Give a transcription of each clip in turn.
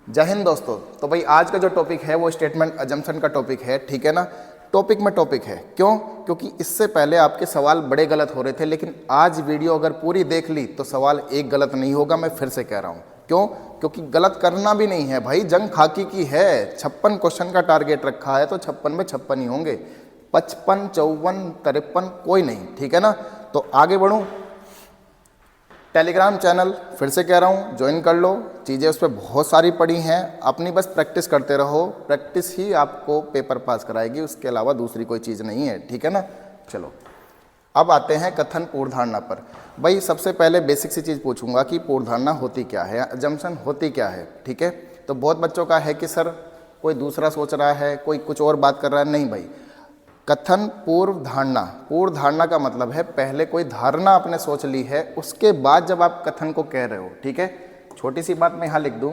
जय हिंद दोस्तों। तो भाई आज का जो टॉपिक है वो स्टेटमेंट अजम्पशन का टॉपिक है, ठीक है ना। टॉपिक में टॉपिक है क्यों? क्योंकि इससे पहले आपके सवाल बड़े गलत हो रहे थे, लेकिन आज वीडियो अगर पूरी देख ली तो सवाल एक गलत नहीं होगा। मैं फिर से कह रहा हूँ क्यों? क्योंकि गलत करना भी नहीं है भाई, जंग खाकी की है। 56 क्वेश्चन का टारगेट रखा है तो 56 में 56 ही होंगे, 55, 54, 53 कोई नहीं, ठीक है ना। तो आगे बढ़ूँ। टेलीग्राम चैनल फिर से कह रहा हूँ ज्वाइन कर लो, चीज़ें उस पर बहुत सारी पड़ी हैं। अपनी बस प्रैक्टिस करते रहो, प्रैक्टिस ही आपको पेपर पास कराएगी, उसके अलावा दूसरी कोई चीज़ नहीं है, ठीक है ना। चलो अब आते हैं कथन पूर्वधारणा पर। भाई सबसे पहले बेसिक सी चीज़ पूछूंगा कि पूर्वधारणा होती क्या है, अजम्पशन होती क्या है, ठीक है। तो बहुत बच्चों का है कि सर कोई दूसरा सोच रहा है, कोई कुछ और बात कर रहा है। नहीं भाई, कथन पूर्व धारणा, पूर्व धारणा का मतलब है पहले कोई धारणा आपने सोच ली है, उसके बाद जब आप कथन को कह रहे हो, ठीक है। छोटी सी बात मैं यहाँ लिख दूँ।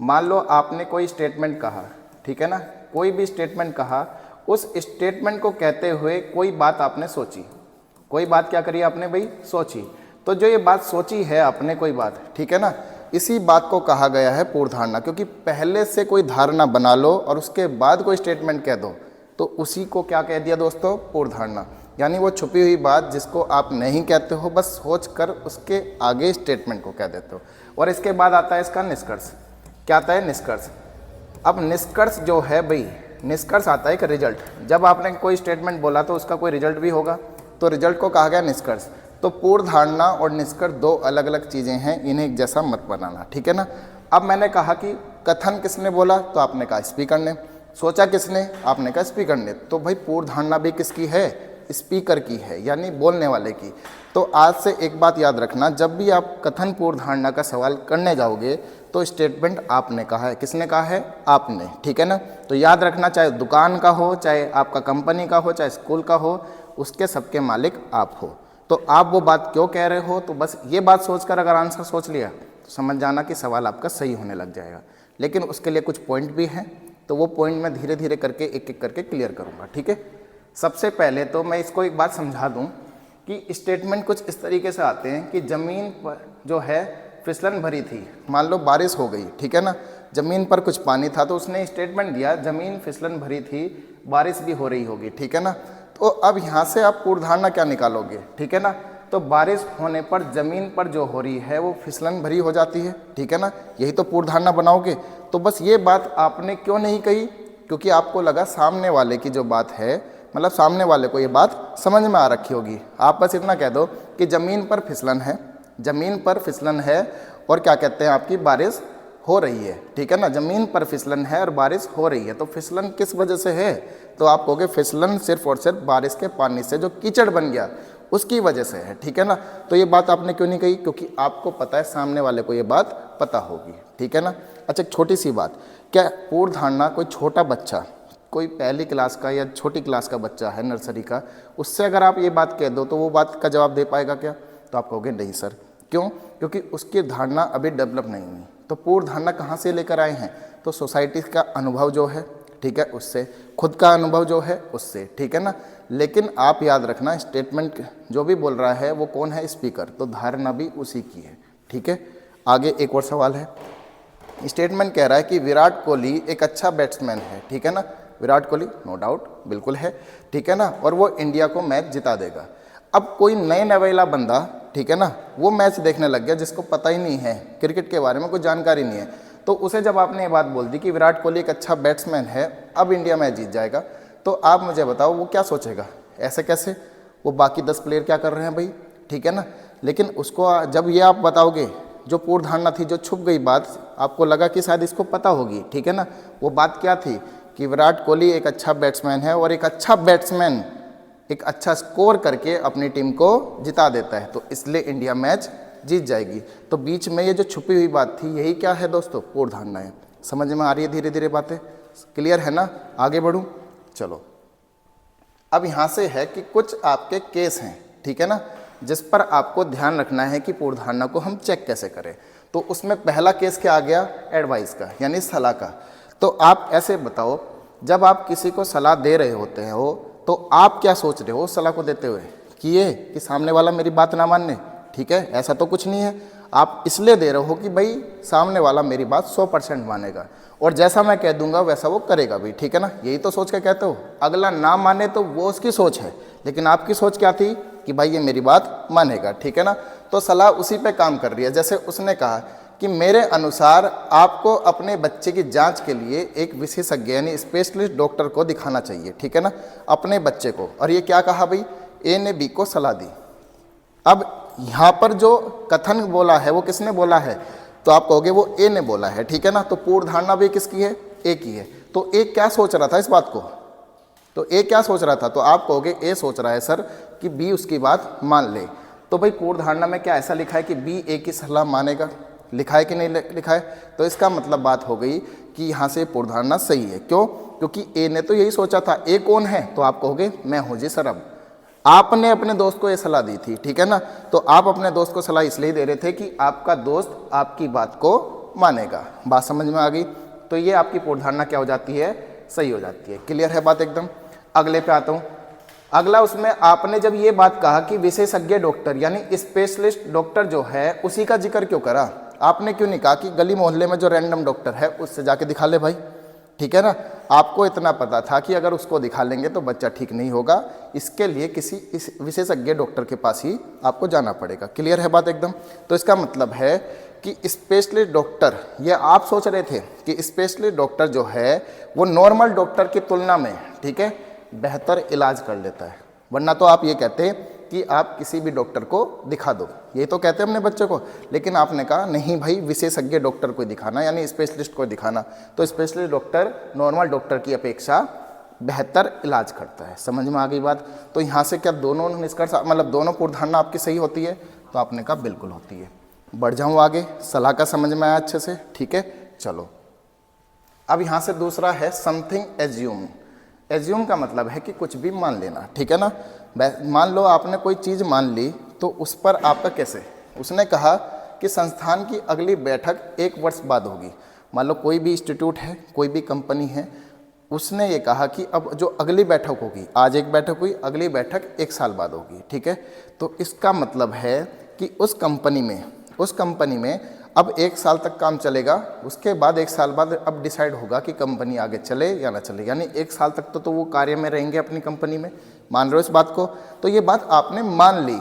मान लो आपने कोई स्टेटमेंट कहा, ठीक है ना, कोई भी स्टेटमेंट कहा, उस स्टेटमेंट को कहते हुए कोई बात आपने सोची, कोई बात क्या करी आपने भाई, सोची। तो जो ये बात सोची है आपने कोई बात, ठीक है ना, इसी बात को कहा गया है पूर्व धारणा। क्योंकि पहले से कोई धारणा बना लो और उसके बाद कोई स्टेटमेंट कह दो तो उसी को क्या कह दिया दोस्तों, पूर्व धारणा। यानी वो छुपी हुई बात जिसको आप नहीं कहते हो, बस सोच कर उसके आगे स्टेटमेंट को कह देते हो। और इसके बाद आता है इसका निष्कर्ष। क्या आता है? निष्कर्ष। अब निष्कर्ष जो है भाई, निष्कर्ष आता है एक रिजल्ट। जब आपने कोई स्टेटमेंट बोला तो उसका कोई रिजल्ट भी होगा, तो रिजल्ट को कहा गया निष्कर्ष। तो पूर्व धारणा और निष्कर्ष दो अलग अलग चीज़ें हैं, इन्हें एक जैसा मत बनाना, ठीक है ना। अब मैंने कहा कि कथन किसने बोला, तो आपने कहा स्पीकर ने। सोचा किसने? आपने कहा स्पीकर ने। तो भाई पूर्व धारणा भी किसकी है? स्पीकर की है, यानी बोलने वाले की। तो आज से एक बात याद रखना, जब भी आप कथन पूर्व धारणा का सवाल करने जाओगे तो स्टेटमेंट आपने कहा है। किसने कहा है? आपने, ठीक है ना। तो याद रखना, चाहे दुकान का हो, चाहे आपका कंपनी का हो, चाहे स्कूल का हो, उसके सबके मालिक आप हो। तो आप वो बात क्यों कह रहे हो, तो बस ये बात सोचकर अगर आंसर सोच लिया तो समझ जाना कि सवाल आपका सही होने लग जाएगा। लेकिन उसके लिए कुछ पॉइंट भी हैं, तो वो पॉइंट मैं धीरे धीरे करके एक एक करके क्लियर करूँगा, ठीक है। सबसे पहले तो मैं इसको एक बात समझा दूँ कि स्टेटमेंट कुछ इस तरीके से आते हैं कि ज़मीन पर जो है फिसलन भरी थी। मान लो बारिश हो गई, ठीक है ना, ज़मीन पर कुछ पानी था, तो उसने स्टेटमेंट दिया ज़मीन फिसलन भरी थी, बारिश भी हो रही होगी, ठीक है ना। तो अब यहाँ से आप पूर्व धारणा क्या निकालोगे, ठीक है ना। तो बारिश होने पर ज़मीन पर जो हो रही है वो फिसलन भरी हो जाती है, ठीक है ना। यही तो पूर्व धारणा बनाओगे। तो बस ये बात आपने क्यों नहीं कही? क्योंकि आपको लगा सामने वाले की जो बात है, मतलब सामने वाले को ये बात समझ में आ रखी होगी। आप बस इतना कह दो कि ज़मीन पर फिसलन है, ज़मीन पर फिसलन है और क्या कहते हैं आपकी बारिश हो रही है, ठीक है ना। ज़मीन पर फिसलन है और बारिश हो रही है। तो फिसलन किस वजह से है? तो आप कहोगे फिसलन सिर्फ और सिर्फ बारिश के पानी से जो कीचड़ बन गया उसकी वजह से है, ठीक है ना। तो ये बात आपने क्यों नहीं कही? क्योंकि आपको पता है सामने वाले को ये बात पता होगी, ठीक है ना। अच्छा, एक छोटी सी बात, क्या पूर्व धारणा कोई छोटा बच्चा, कोई पहली क्लास का या छोटी क्लास का बच्चा है, नर्सरी का, उससे अगर आप ये बात कह दो तो वो बात का जवाब दे पाएगा क्या? तो आप कहोगे नहीं सर। क्यों? क्योंकि उसकी धारणा अभी डेवलप नहीं हुई। तो पूर्व धारणा कहाँ से लेकर आए हैं? तो सोसाइटी का अनुभव जो है, ठीक है, उससे, खुद का अनुभव जो है उससे, ठीक है ना। लेकिन आप याद रखना, स्टेटमेंट जो भी बोल रहा है वो कौन है? स्पीकर। तो धारणा भी उसी की है, ठीक है। आगे एक और सवाल है। स्टेटमेंट कह रहा है कि विराट कोहली एक अच्छा बैट्समैन है, ठीक है ना। विराट कोहली नो डाउट बिल्कुल है, ठीक है ना, और वो इंडिया को मैच जिता देगा। अब कोई नए नवेला बंदा, ठीक है ना, वो मैच देखने लग गया, जिसको पता ही नहीं है क्रिकेट के बारे में, कोई जानकारी नहीं है, तो उसे जब आपने ये बात बोल दी कि विराट कोहली एक अच्छा बैट्समैन है, अब इंडिया मैच जीत जाएगा, तो आप मुझे बताओ वो क्या सोचेगा? ऐसे कैसे? वो बाकी 10 प्लेयर क्या कर रहे हैं भाई, ठीक है ना। लेकिन उसको जब ये आप बताओगे, जो पूर्व धारणा थी, जो छुप गई बात, आपको लगा कि शायद इसको पता होगी, ठीक है ना। वो बात क्या थी कि विराट कोहली एक अच्छा बैट्समैन है और एक अच्छा बैट्समैन एक अच्छा स्कोर करके अपनी टीम को जिता देता है, तो इसलिए इंडिया मैच जीत जाएगी। तो बीच में ये जो छुपी हुई बात थी, यही क्या है दोस्तों? पूर्व धारणा है। समझ में आ रही है धीरे धीरे बातें? क्लियर है ना? आगे बढ़ूं? चलो, अब यहाँ से है कि कुछ आपके केस हैं, ठीक है ना, जिस पर आपको ध्यान रखना है कि पूर्व धारणा को हम चेक कैसे करें। तो उसमें पहला केस क्या आ गया? एडवाइस का, यानी सलाह का। तो आप ऐसे बताओ, जब आप किसी को सलाह दे रहे होते हो तो आप क्या सोच रहे हो सलाह को देते हुए? कि ये कि सामने वाला मेरी बात ना मानने, ठीक है, ऐसा तो कुछ नहीं है। आप इसलिए दे रहे हो कि भाई सामने वाला मेरी बात 100% मानेगा और जैसा मैं कह दूंगा वैसा वो करेगा भी, ठीक है ना। यही तो सोच के कहते हो। अगला ना माने तो वो उसकी सोच है, लेकिन आपकी सोच क्या थी कि भाई ये मेरी बात मानेगा, ठीक है ना। तो सलाह उसी पे काम कर रही है। जैसे उसने कहा कि मेरे अनुसार आपको अपने बच्चे की जांच के लिए एक विशेषज्ञ यानी स्पेशलिस्ट डॉक्टर को दिखाना चाहिए, ठीक है ना, अपने बच्चे को। और ये क्या कहा भाई, ए ने बी को सलाह दी। अब यहाँ पर जो कथन बोला है वो किसने बोला है, तो आप कहोगे वो ए ने बोला है, ठीक है ना। तो पूर्व धारणा भी किसकी है, ए की है। तो ए क्या सोच रहा था इस बात को, तो ए क्या सोच रहा था, तो आप कहोगे ए सोच रहा है सर कि बी उसकी बात मान ले। तो भाई पूर्व धारणा में क्या ऐसा लिखा है कि बी ए की सलाह मानेगा, लिखा है कि नहीं लिखा है। तो इसका मतलब बात हो गई कि यहाँ से पूर्व धारणा सही है। क्यों, क्योंकि ए ने तो यही सोचा था। ए कौन है, तो आप कहोगे मैं हूँ जी सर। अब आपने अपने दोस्त को ये सलाह दी थी, ठीक है ना। तो आप अपने दोस्त को सलाह इसलिए दे रहे थे कि आपका दोस्त आपकी बात को मानेगा। बात समझ में आ गई। तो ये आपकी पूर्व धारणा क्या हो जाती है, सही हो जाती है। क्लियर है बात एकदम। अगले पे आता हूँ। अगला उसमें आपने जब ये बात कहा कि विशेषज्ञ डॉक्टर यानी स्पेशलिस्ट डॉक्टर जो है उसी का जिक्र क्यों करा, आपने क्यों नहीं कहा कि गली मोहल्ले में जो रैंडम डॉक्टर है उससे जाके दिखा ले भाई, ठीक है ना। आपको इतना पता था कि अगर उसको दिखा लेंगे तो बच्चा ठीक नहीं होगा, इसके लिए किसी इस विशेषज्ञ डॉक्टर के पास ही आपको जाना पड़ेगा। क्लियर है बात एकदम। तो इसका मतलब है कि स्पेशलिस्ट डॉक्टर, ये आप सोच रहे थे कि स्पेशलिस्ट डॉक्टर जो है वो नॉर्मल डॉक्टर की तुलना में, ठीक है, बेहतर इलाज कर लेता है। वरना तो आप ये कहते कि आप किसी भी डॉक्टर को दिखा दो, ये तो कहते हैं अपने बच्चे को। लेकिन आपने कहा नहीं भाई, विशेषज्ञ डॉक्टर को दिखाना यानी स्पेशलिस्ट को दिखाना। तो स्पेशलिस्ट डॉक्टर नॉर्मल डॉक्टर की अपेक्षा बेहतर इलाज करता है। समझ में आ गई बात। तो यहाँ से क्या दोनों निष्कर्ष, मतलब दोनों पूर्व धारणा आपकी सही होती है, तो आपने कहा बिल्कुल होती है। बढ़ जाऊँ आगे, सलाह का समझ में आया अच्छे से, ठीक है। चलो अब यहाँ से दूसरा है समथिंग एज्यूम। एज्यूम का मतलब है कि कुछ भी मान लेना, ठीक है ना। मान लो आपने कोई चीज़ मान ली, तो उस पर आपका कैसे, उसने कहा कि संस्थान की अगली बैठक 1 वर्ष बाद होगी। मान लो कोई भी इंस्टीट्यूट है, कोई भी कंपनी है, उसने ये कहा कि अब जो अगली बैठक होगी, आज एक बैठक हुई, अगली बैठक 1 साल बाद होगी, ठीक है। तो इसका मतलब है कि उस कंपनी में अब 1 साल तक काम चलेगा, उसके बाद 1 साल बाद अब डिसाइड होगा कि कंपनी आगे चले या ना चले। यानी 1 साल तक तो वो कार्य में रहेंगे अपनी कंपनी में। मान रहे हो इस बात को। तो ये बात आपने मान ली,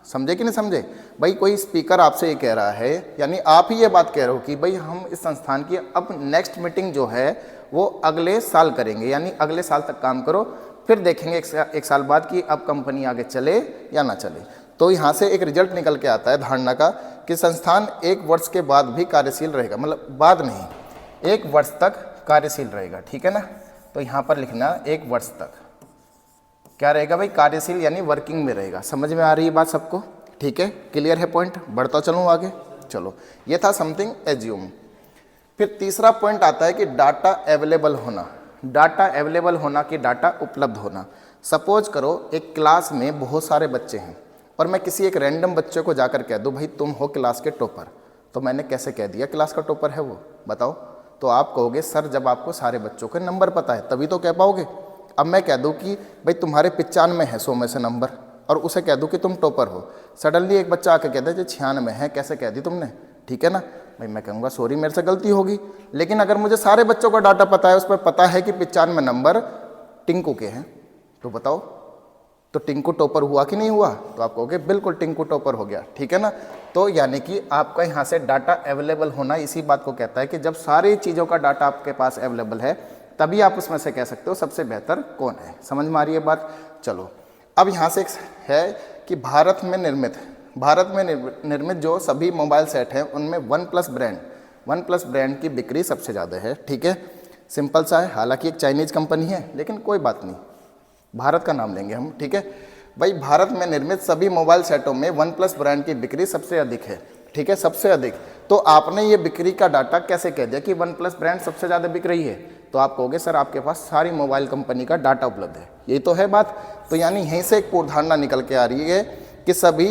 समझे कि नहीं समझे भाई। कोई स्पीकर आपसे ये कह रहा है, यानी आप ही ये बात कह रहे हो कि भाई हम इस संस्थान की अब नेक्स्ट मीटिंग जो है वो अगले साल करेंगे, यानी अगले साल तक काम करो, फिर देखेंगे 1 साल बाद कि अब कंपनी आगे चले या ना चले। तो यहाँ से एक रिजल्ट निकल के आता है धारणा का कि संस्थान 1 वर्ष के बाद भी कार्यशील रहेगा, मतलब बाद नहीं, 1 वर्ष तक कार्यशील रहेगा, ठीक है ना। तो यहाँ पर लिखना 1 वर्ष तक क्या रहेगा भाई, कार्यशील यानी वर्किंग में रहेगा। समझ में आ रही है बात सबको, ठीक है। क्लियर है पॉइंट। बढ़ता चलूँ आगे। चलो ये था समथिंग एज्यूम। फिर तीसरा पॉइंट आता है कि डाटा अवेलेबल होना। डाटा अवेलेबल होना कि डाटा उपलब्ध होना। सपोज करो एक क्लास में बहुत सारे बच्चे हैं और मैं किसी एक रैंडम बच्चे को जाकर कह दूं भाई तुम हो क्लास के टॉपर। तो मैंने कैसे कह दिया क्लास का टॉपर है वो, बताओ। तो आप कहोगे सर जब आपको सारे बच्चों के नंबर पता है तभी तो कह पाओगे। अब मैं कह दूं कि भाई तुम्हारे 95 है 100 में से नंबर, और उसे कह दूं कि तुम टॉपर हो। सडनली एक बच्चा आके कहता है जो 96 है, कैसे कह दी तुमने, ठीक है ना भाई। मैं कहूँगा सॉरी मेरे से गलती होगी। लेकिन अगर मुझे सारे बच्चों का डाटा पता है, उस पर पता है कि 95 नंबर टिंकू के हैं, तो बताओ तो टिंकू टॉपर हुआ कि नहीं हुआ। तो आप कहोगे बिल्कुल टिंकू टॉपर हो गया, ठीक है ना। तो यानी कि आपका यहाँ से डाटा अवेलेबल होना इसी बात को कहता है कि जब सारी चीज़ों का डाटा आपके पास अवेलेबल है तभी आप उसमें से कह सकते हो सबसे बेहतर कौन है। समझ में आ रही है बात। चलो अब यहाँ से है कि भारत में निर्मित जो सभी मोबाइल सेट हैं उनमें वन प्लस ब्रांड की बिक्री सबसे ज़्यादा है, ठीक है। सिंपल सा है, हालांकि एक चाइनीज़ कंपनी है लेकिन कोई बात नहीं, भारत का नाम लेंगे हम, ठीक है भाई। भारत में निर्मित सभी मोबाइल सेटों में वन प्लस ब्रांड की बिक्री सबसे अधिक है, ठीक है, सबसे अधिक। तो आपने ये बिक्री का डाटा कैसे कह दिया कि वन प्लस ब्रांड सबसे ज़्यादा बिक रही है। तो आप कहोगे सर आपके पास सारी मोबाइल कंपनी का डाटा उपलब्ध है, यही तो है बात। तो यानी यहीं से एक पूर्व धारणा निकल के आ रही है कि सभी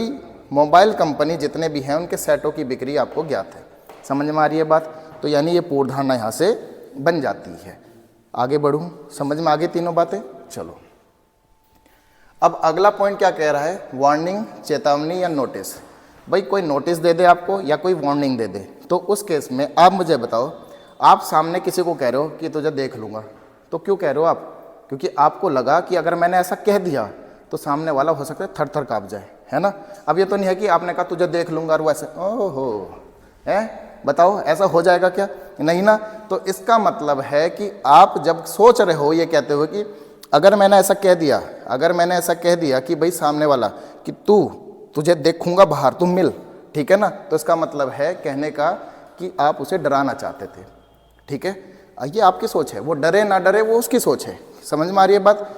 मोबाइल कंपनी जितने भी हैं उनके सेटों की बिक्री आपको ज्ञात है। समझ में आ रही है बात। तो यानी ये पूर्व धारणा यहाँ से बन जाती है। आगे बढ़ूँ, समझ में आ गई तीनों बातें। चलो अब अगला पॉइंट क्या कह रहा है, वार्निंग, चेतावनी या नोटिस। भाई कोई नोटिस दे दे आपको या कोई वार्निंग दे दे, तो उस केस में आप मुझे बताओ, आप सामने किसी को कह रहे हो कि तुझे देख लूँगा, तो क्यों कह रहे हो आप? क्योंकि आपको लगा कि अगर मैंने ऐसा कह दिया तो सामने वाला हो सकता है थर थर काँप जाए, है ना। अब ये तो नहीं है कि आपने कहा तुझे देख लूँगा और वैसे ओहो है, बताओ ऐसा हो जाएगा क्या? नहीं ना। तो इसका मतलब है कि आप जब सोच रहे हो ये कहते हो कि अगर मैंने ऐसा कह दिया, अगर मैंने ऐसा कह दिया कि भाई सामने वाला कि तुझे देखूंगा बाहर, तुम मिल, ठीक है ना, तो इसका मतलब है कहने का कि आप उसे डराना चाहते थे, ठीक है। ये आपकी सोच है, वो डरे ना डरे वो उसकी सोच है, समझ में आ रही है बात।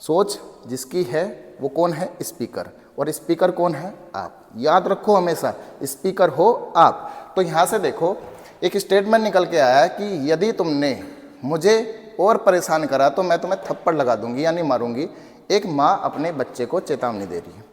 सोच जिसकी है वो कौन है? स्पीकर। और स्पीकर कौन है? आप। याद रखो हमेशा, स्पीकर हो आप। तो यहाँ से देखो एक स्टेटमेंट निकल के आया कि यदि तुमने मुझे और परेशान करा तो मैं तुम्हें थप्पड़ लगा दूंगी यानी मारूंगी। एक माँ अपने बच्चे को चेतावनी दे रही है।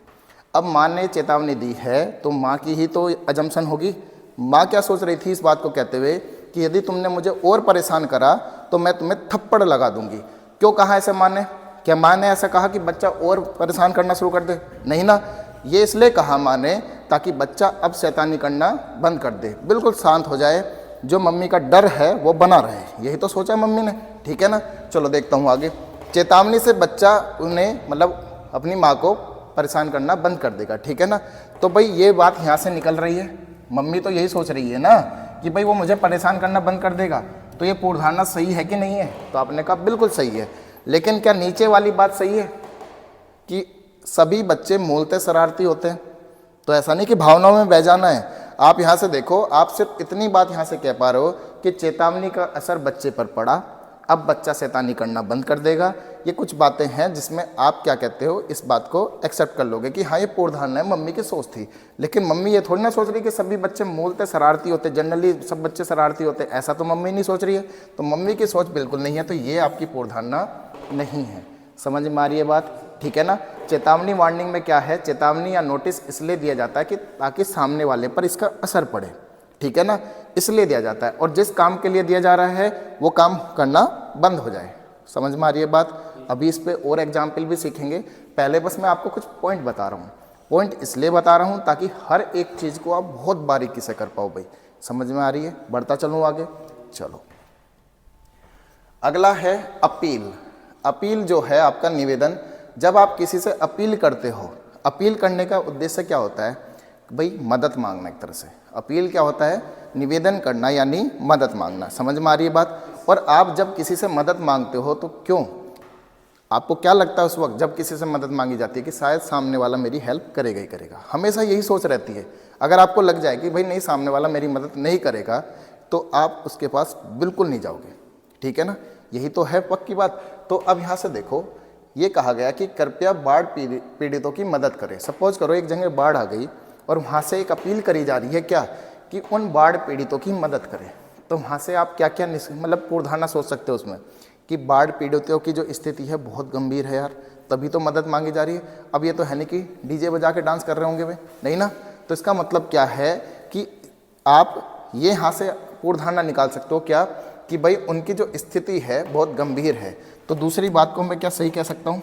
अब माँ ने चेतावनी दी है तो माँ की ही तो अजम्पशन होगी। माँ क्या सोच रही थी इस बात को कहते हुए कि यदि तुमने मुझे और परेशान करा तो मैं तुम्हें थप्पड़ लगा दूंगी। क्यों कहा ऐसे माँ ने? क्या माँ ने ऐसा कहा कि बच्चा और परेशान करना शुरू कर दे? नहीं ना, ये इसलिए कहा माँ ने ताकि बच्चा अब शैतानी करना बंद कर दे, बिल्कुल शांत हो जाए, जो मम्मी का डर है वो बना रहे। यही तो सोचा मम्मी ने, ठीक है ना। चलो देखता हूँ आगे। चेतावनी से बच्चा उन्हें मतलब अपनी माँ को परेशान करना बंद कर देगा, ठीक है ना। तो भाई ये बात यहाँ से निकल रही है, मम्मी तो यही सोच रही है ना कि भाई वो मुझे परेशान करना बंद कर देगा। तो ये पूर्वधारणा सही है कि नहीं है? तो आपने कहा बिल्कुल सही है। लेकिन क्या नीचे वाली बात सही है कि सभी बच्चे मूलतः शरारती होते हैं? तो ऐसा नहीं कि भावनाओं में बह जाना है। आप यहाँ से देखो, आप सिर्फ इतनी बात यहाँ से कह पा रहे हो कि चेतावनी का असर बच्चे पर पड़ा, अब बच्चा शैतानी करना बंद कर देगा। ये कुछ बातें हैं जिसमें आप क्या कहते हो, इस बात को एक्सेप्ट कर लोगे कि हाँ ये पूर्वधारणा है, मम्मी की सोच थी। लेकिन मम्मी ये थोड़ी ना सोच रही कि सभी बच्चे मूलतः शरारती होते, जनरली सब बच्चे शरारती होते, ऐसा तो मम्मी नहीं सोच रही है। तो मम्मी की सोच बिल्कुल नहीं है, तो ये आपकी पूर्वधारणा नहीं है। समझ में आ रही है बात, ठीक है ना। चेतावनी वार्निंग में क्या है, चेतावनी या नोटिस इसलिए दिया जाता है कि ताकि सामने वाले पर इसका असर पड़े, ठीक है ना, इसलिए दिया जाता है। और जिस काम के लिए दिया जा रहा है वो काम करना बंद हो जाए। समझ में आ रही है बात। अभी इस पे और एग्जाम्पल भी सीखेंगे, पहले बस मैं आपको कुछ पॉइंट बता रहा हूँ। पॉइंट इसलिए बता रहा हूँ ताकि हर एक चीज़ को आप बहुत बारीकी से कर पाओ भाई। समझ में आ रही है? बढ़ता चलूँ आगे, चलो। अगला है अपील। अपील जो है आपका निवेदन। जब आप किसी से अपील करते हो, अपील करने का उद्देश्य क्या होता है भाई? मदद मांगना। एक तरह से अपील क्या होता है? निवेदन करना यानी मदद मांगना। समझ में आ रही है बात। और आप जब किसी से मदद मांगते हो तो क्यों, आपको क्या लगता है उस वक्त जब किसी से मदद मांगी जाती है कि शायद सामने वाला मेरी हेल्प करेगा ही करेगा? हमेशा यही सोच रहती है। अगर आपको लग जाए कि भाई नहीं सामने वाला मेरी मदद नहीं करेगा तो आप उसके पास बिल्कुल नहीं जाओगे, ठीक है ना। यही तो है पक्की बात। तो अब यहाँ से देखो, ये कहा गया कि कृपया बाढ़ पीड़ितों की मदद करें। सपोज करो एक जगह बाढ़ आ गई और वहाँ से एक अपील करी जा रही है क्या कि उन बाढ़ पीड़ितों की मदद करें। तो वहाँ से आप क्या क्या मतलब पूर्वधारणा सोच सकते हो उसमें कि बाढ़ पीड़ितों की जो स्थिति है बहुत गंभीर है यार, तभी तो मदद मांगी जा रही है। अब ये तो है नहीं कि डीजे बजा के डांस कर रहे होंगे वे, नहीं ना। तो इसका मतलब क्या है कि आप ये यहाँ से पूर्वधारणा निकाल सकते हो क्या कि भाई उनकी जो स्थिति है बहुत गंभीर है। तो दूसरी बात को मैं क्या सही कह सकता हूँ,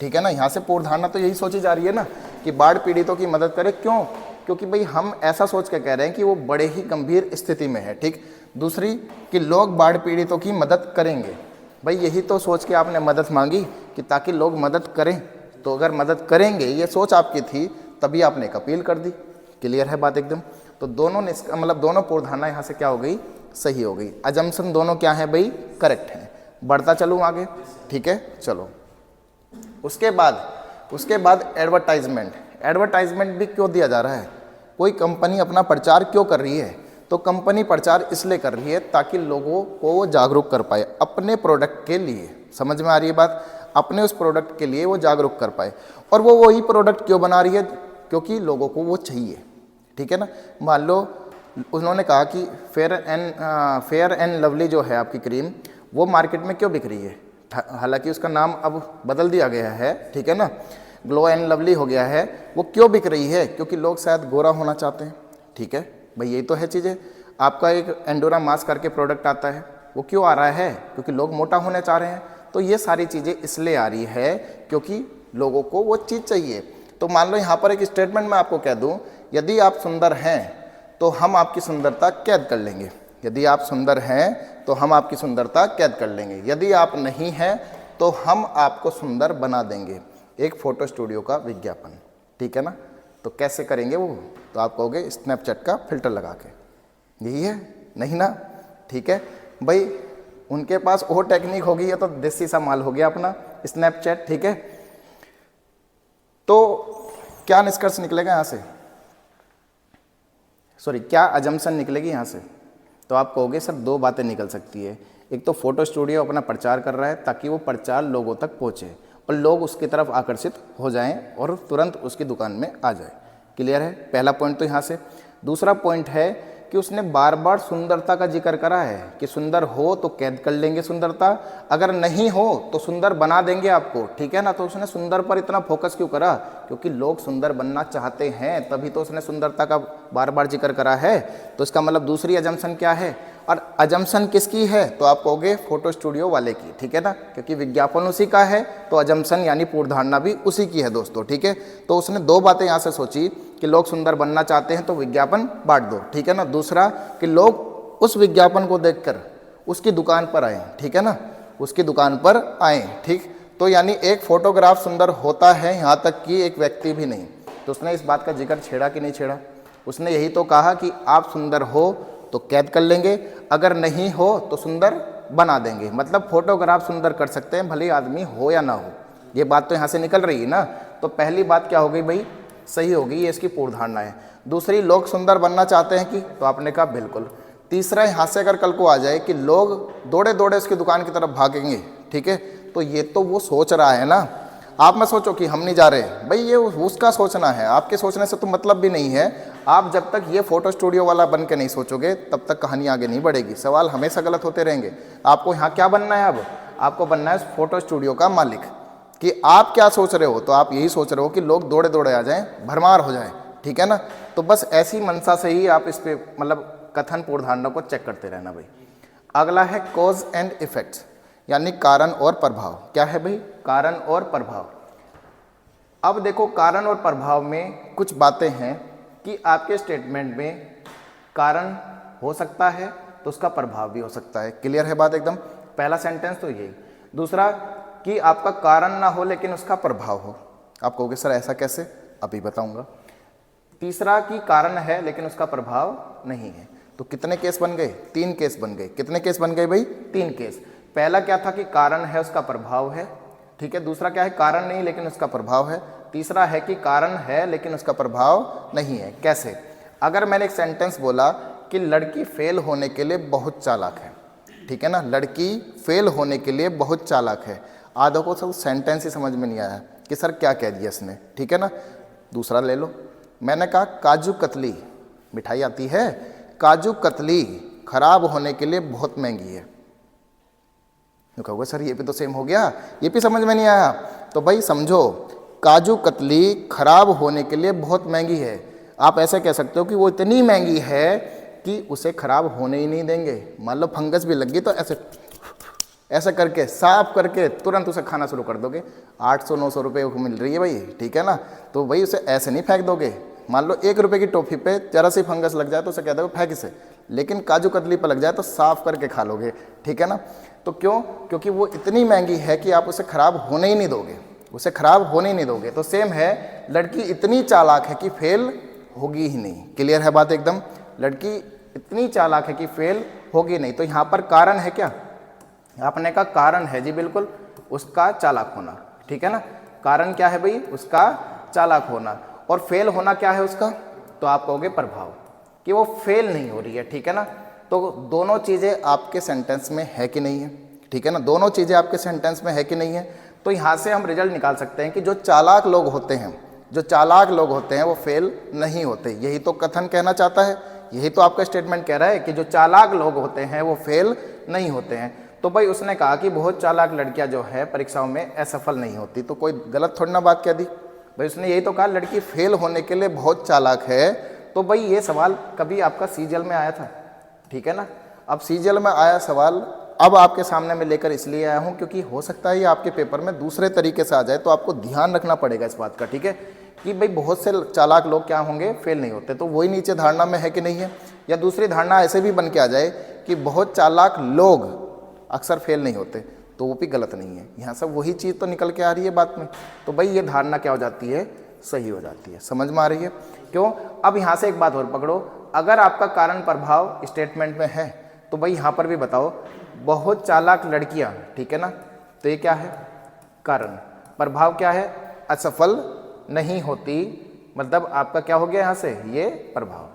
ठीक है ना। यहाँ से पूर्वधारणा तो यही सोची जा रही है ना कि बाढ़ पीड़ितों की मदद करें। क्यों? क्योंकि भाई हम ऐसा सोच के कह रहे हैं कि वो बड़े ही गंभीर स्थिति में है, ठीक। दूसरी कि लोग बाढ़ पीड़ितों की मदद करेंगे। भाई यही तो सोच के आपने मदद मांगी कि ताकि लोग मदद करें। तो अगर मदद करेंगे ये सोच आपकी थी तभी आपने एक अपील कर दी। क्लियर है बात एकदम। तो दोनों ने मतलब दोनों पूर्वधारणा यहाँ से क्या हो गई, सही हो गई। अजम्पशन दोनों क्या है भाई, करेक्ट है। बढ़ता चलूँ आगे, ठीक है, चलो। उसके बाद एडवर्टाइजमेंट। एडवर्टाइजमेंट भी क्यों दिया जा रहा है? कोई कंपनी अपना प्रचार क्यों कर रही है? तो कंपनी प्रचार इसलिए कर रही है ताकि लोगों को वो जागरूक कर पाए अपने प्रोडक्ट के लिए। समझ में आ रही है बात। अपने उस प्रोडक्ट के लिए वो जागरूक कर पाए। और वो वही प्रोडक्ट क्यों बना रही है? क्योंकि लोगों को वो चाहिए, ठीक है ना। मान लो उन्होंने कहा कि फेयर एंड लवली जो है आपकी क्रीम, वो मार्केट में क्यों बिक रही है? हालांकि उसका नाम अब बदल दिया गया है, ठीक है ना, ग्लो एंड लवली हो गया है। वो क्यों बिक रही है? क्योंकि लोग शायद गोरा होना चाहते हैं, ठीक है भाई, यही तो है चीज़ें। आपका एक एंडोरा मास्क करके प्रोडक्ट आता है, वो क्यों आ रहा है? क्योंकि लोग मोटा होना चाह रहे हैं। तो ये सारी चीज़ें इसलिए आ रही है क्योंकि लोगों को वो चीज़ चाहिए। तो मान लो यहाँ पर एक स्टेटमेंट मैं आपको कह दूँ यदि आप सुंदर हैं तो हम आपकी सुंदरता कैद कर लेंगे। यदि आप सुंदर हैं तो हम आपकी सुंदरता कैद कर लेंगे। यदि आप नहीं हैं तो हम आपको सुंदर बना देंगे। एक फोटो स्टूडियो का विज्ञापन, ठीक है ना। तो कैसे करेंगे वो, तो आप कहोगे स्नैपचैट का फिल्टर लगा के, यही है, नहीं ना, ठीक है भाई। उनके पास वो टेक्निक होगी, ये तो देसी सा माल हो गया अपना स्नैपचैट, ठीक है। तो क्या निष्कर्ष निकलेगा यहाँ से, सॉरी क्या अजम्पशन निकलेगी यहाँ से, तो आप कहोगे सर दो बातें निकल सकती है। एक तो फोटो स्टूडियो अपना प्रचार कर रहा है ताकि वो प्रचार लोगों तक पहुँचे और लोग उसकी तरफ आकर्षित हो जाएं और तुरंत उसकी दुकान में आ जाए। क्लियर है, पहला पॉइंट तो यहाँ से। दूसरा पॉइंट है कि उसने बार बार सुंदरता का जिक्र करा है कि सुंदर हो तो कैद कर लेंगे सुंदरता, अगर नहीं हो तो सुंदर बना देंगे आपको, ठीक है ना। तो उसने सुंदर पर इतना फोकस क्यों करा, क्योंकि लोग सुंदर बनना चाहते हैं, तभी तो उसने सुंदरता का बार बार जिक्र करा है। तो इसका मतलब दूसरी अजम्पशन क्या है, और अजम्पशन किसकी है, तो आप कहोगे फोटो स्टूडियो वाले की, ठीक है ना, क्योंकि विज्ञापन उसी का है तो अजम्पशन यानी पूर्वधारणा भी उसी की है दोस्तों, ठीक है। तो उसने दो बातें यहाँ से सोची कि लोग सुंदर बनना चाहते हैं तो विज्ञापन बांट दो, ठीक है ना। दूसरा कि लोग उस विज्ञापन को देखकर उसकी दुकान पर आए, ठीक है ना, उसकी दुकान पर आए, ठीक। तो यानी एक फोटोग्राफ सुंदर होता है, यहाँ तक कि एक व्यक्ति भी नहीं। तो उसने इस बात का जिक्र छेड़ा कि नहीं छेड़ा, उसने यही तो कहा कि आप सुंदर हो तो कैद कर लेंगे, अगर नहीं हो तो सुंदर बना देंगे। मतलब फोटोग्राफ सुंदर कर सकते हैं भले आदमी हो या ना हो, ये बात तो यहाँ से निकल रही है ना। तो पहली बात क्या हो गई भाई, सही होगी, ये इसकी पूर्वधारणा है। दूसरी, लोग सुंदर बनना चाहते हैं कि, तो आपने कहा बिल्कुल। तीसरा, यहाँ से अगर कल को आ जाए कि लोग दौड़े दौड़े उसकी दुकान की तरफ भागेंगे, ठीक है, तो ये तो वो सोच रहा है ना। आप मत सोचो कि हम नहीं जा रहे भाई, ये उसका सोचना है, आपके सोचने से तो मतलब भी नहीं है। आप जब तक ये फोटो स्टूडियो वाला बन के नहीं सोचोगे तब तक कहानी आगे नहीं बढ़ेगी, सवाल हमेशा गलत होते रहेंगे। आपको यहाँ क्या बनना है, अब आपको बनना है फोटो स्टूडियो का मालिक, कि आप क्या सोच रहे हो, तो आप यही सोच रहे हो कि लोग दौड़े दौड़े आ जाएं, भरमार हो जाएं, ठीक है ना। तो बस ऐसी मनसा से ही आप इस पे मतलब कथन पूर्वधारणा को चेक करते रहना भाई। अगला है कॉज एंड इफेक्ट्स, यानी कारण और प्रभाव। क्या है भाई, कारण और प्रभाव। अब देखो कारण और प्रभाव में कुछ बातें हैं कि आपके स्टेटमेंट में कारण हो सकता है तो उसका प्रभाव भी हो सकता है। क्लियर है बात एकदम, पहला सेंटेंस तो यही। दूसरा कि आपका कारण ना हो लेकिन उसका प्रभाव हो। आप कहोगे सर ऐसा कैसे, अभी बताऊंगा। तीसरा कि कारण है लेकिन उसका प्रभाव नहीं है। तो कितने केस बन गए, 3 केस बन गए। कितने केस बन गए भाई, 3 केस। पहला क्या था कि कारण है उसका प्रभाव है, ठीक है। दूसरा क्या है, कारण नहीं लेकिन उसका प्रभाव है। तीसरा है कि कारण है लेकिन उसका प्रभाव नहीं है। कैसे, अगर मैंने एक सेंटेंस बोला कि लड़की फेल होने के लिए बहुत चालाक है, ठीक है ना, लड़की फेल होने के लिए बहुत चालाक है, आधों को सब सेंटेंस ही समझ में नहीं आया कि सर क्या कह दिया इसने, ठीक है ना। दूसरा ले लो, मैंने कहा काजू कतली, मिठाई आती है, काजू कतली खराब होने के लिए बहुत महंगी है। तो कहोगे सर ये भी तो सेम हो गया, ये भी समझ में नहीं आया। तो भाई समझो, काजू कतली खराब होने के लिए बहुत महंगी है। आप ऐसे कह सकते हो कि वो इतनी महंगी है कि उसे खराब होने ही नहीं देंगे। मान लो फंगस भी लग गई तो ऐसे करके साफ करके तुरंत उसे खाना शुरू कर दोगे। 800-900 रुपये को मिल रही है भाई, ठीक है ना। तो भाई उसे ऐसे नहीं फेंक दोगे। मान लो 1 रुपये की टॉफी पे जरा सी फंगस लग जाए तो उसे कह दोगे फेंक इसे, लेकिन काजू कतली पर लग जाए तो साफ करके खा लोगे, ठीक है ना। तो क्यों, क्योंकि वो इतनी महंगी है कि आप उसे खराब होने ही नहीं दोगे, उसे खराब होने ही नहीं दोगे। तो सेम है, लड़की इतनी चालाक है कि फेल होगी ही नहीं। क्लियर है बात एकदम, लड़की इतनी चालाक है कि फेल होगी नहीं। तो यहाँ पर कारण है क्या, आपने कहा कारण है जी, बिल्कुल, उसका चालाक होना, ठीक है ना। कारण क्या है भाई, उसका चालाक होना। और फेल होना क्या है उसका, तो आप कहोगे प्रभाव, कि वो फेल नहीं हो रही है, ठीक है ना। तो दोनों चीज़ें आपके सेंटेंस में है कि नहीं है, ठीक है ना, दोनों चीज़ें आपके सेंटेंस में है कि नहीं है। तो यहाँ से हम रिजल्ट निकाल सकते हैं कि जो चालाक लोग होते हैं, जो चालाक लोग होते हैं वो फेल नहीं होते। यही तो कथन कहना चाहता है, यही तो आपका स्टेटमेंट कह रहा है कि जो चालाक लोग होते हैं वो फेल नहीं होते हैं। तो भाई उसने कहा कि बहुत चालाक लड़कियां जो है परीक्षाओं में असफल नहीं होती, तो कोई गलत थोड़ी ना बात कह दी भाई, उसने यही तो कहा लड़की फेल होने के लिए बहुत चालाक है। तो भाई ये सवाल कभी आपका सीजीएल में आया था, ठीक है ना। अब सीजीएल में आया सवाल अब आपके सामने मैं लेकर इसलिए आया हूँ क्योंकि हो सकता है ये आपके पेपर में दूसरे तरीके से आ जाए, तो आपको ध्यान रखना पड़ेगा इस बात का, ठीक है। कि भाई बहुत से चालाक लोग क्या होंगे, फेल नहीं होते। तो वही नीचे धारणा में है कि नहीं है। या दूसरी धारणा ऐसे भी बन के आ जाए कि बहुत चालाक लोग अक्सर फेल नहीं होते, तो वो भी गलत नहीं है। यहाँ से वही चीज़ तो निकल के आ रही है बात में। तो भाई ये धारणा क्या हो जाती है, सही हो जाती है। समझ में आ रही है क्यों? अब यहाँ से एक बात और पकड़ो, अगर आपका कारण प्रभाव स्टेटमेंट में है तो भाई यहाँ पर भी बताओ बहुत चालाक लड़कियाँ, ठीक है ना, तो ये क्या है, कारण। प्रभाव क्या है, असफल नहीं होती, मतलब आपका क्या हो गया यहाँ से, ये प्रभाव।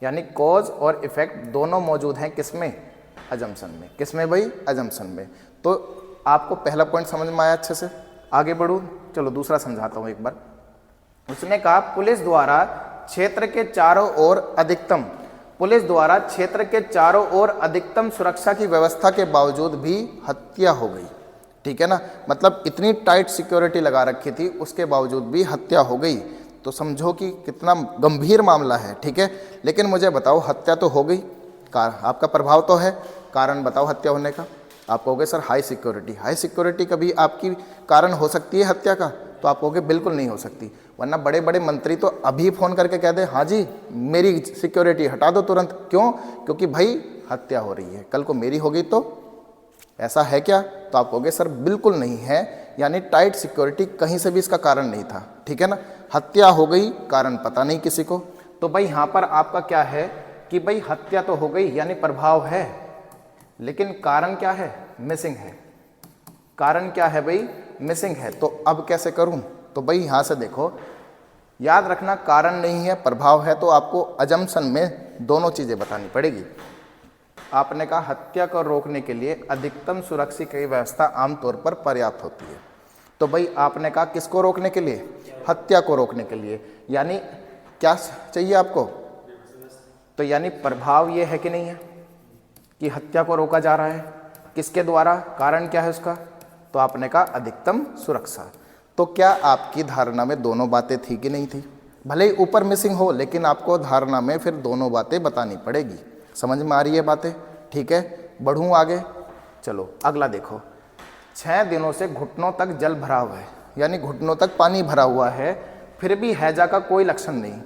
यानी कॉज और इफेक्ट दोनों मौजूद हैं किसमें, अजम्पशन में। किसमें भाई, अजम्पशन में। तो आपको पहला पॉइंट समझ में आया अच्छे से। आगे बढ़ूँ, चलो दूसरा समझाता हूँ एक बार। उसने कहा पुलिस द्वारा क्षेत्र के चारों ओर अधिकतम, पुलिस द्वारा क्षेत्र के चारों ओर अधिकतम सुरक्षा की व्यवस्था के बावजूद भी हत्या हो गई, ठीक है ना। मतलब इतनी टाइट सिक्योरिटी लगा रखी थी, उसके बावजूद भी हत्या हो गई। तो समझो कि कितना गंभीर मामला है, ठीक है। लेकिन मुझे बताओ, हत्या तो हो गई, आपका प्रभाव तो है, कारण बताओ हत्या होने का। आप कहोगे sir high security, high security कभी आपकी कारण हो सकती है हत्या का? तो आप कहोगे बिल्कुल नहीं हो सकती। वरना बड़े बड़े मंत्री तो अभी फ़ोन करके कह दे हाँ जी मेरी सिक्योरिटी हटा दो तुरंत। क्यों? क्योंकि भाई हत्या हो रही है, कल को मेरी होगी तो। ऐसा है क्या? तो आप कहोगे सर बिल्कुल नहीं है, यानी टाइट सिक्योरिटी कहीं से भी इसका कारण नहीं था, ठीक है ना। हत्या हो गई, कारण पता नहीं किसी को। तो भाई यहाँ पर आपका क्या है कि भाई हत्या तो हो गई यानी प्रभाव है, लेकिन कारण क्या है, मिसिंग है। कारण क्या है भाई, मिसिंग है। तो अब कैसे करूं? तो भाई यहाँ से देखो, याद रखना कारण नहीं है प्रभाव है, तो आपको अजम्पशन में दोनों चीज़ें बतानी पड़ेगी। आपने कहा हत्या को रोकने के लिए अधिकतम सुरक्षा की व्यवस्था आमतौर पर पर्याप्त होती है। तो भाई आपने कहा किसको रोकने के लिए, हत्या को रोकने के लिए। यानी क्या चाहिए आपको? तो यानी प्रभाव ये है कि नहीं है कि हत्या को रोका जा रहा है, किसके द्वारा, कारण क्या है उसका? तो आपने कहा अधिकतम सुरक्षा। तो क्या आपकी धारणा में दोनों बातें थी कि नहीं थी? भले ही ऊपर मिसिंग हो, लेकिन आपको धारणा में फिर दोनों बातें बतानी पड़ेगी। समझ में आ रही है बातें? ठीक है, बढ़ूँ आगे। चलो अगला देखो, 6 दिनों से घुटनों तक जल भरा हुआ है, यानी घुटनों तक पानी भरा हुआ है, फिर भी हैजा का कोई लक्षण नहीं।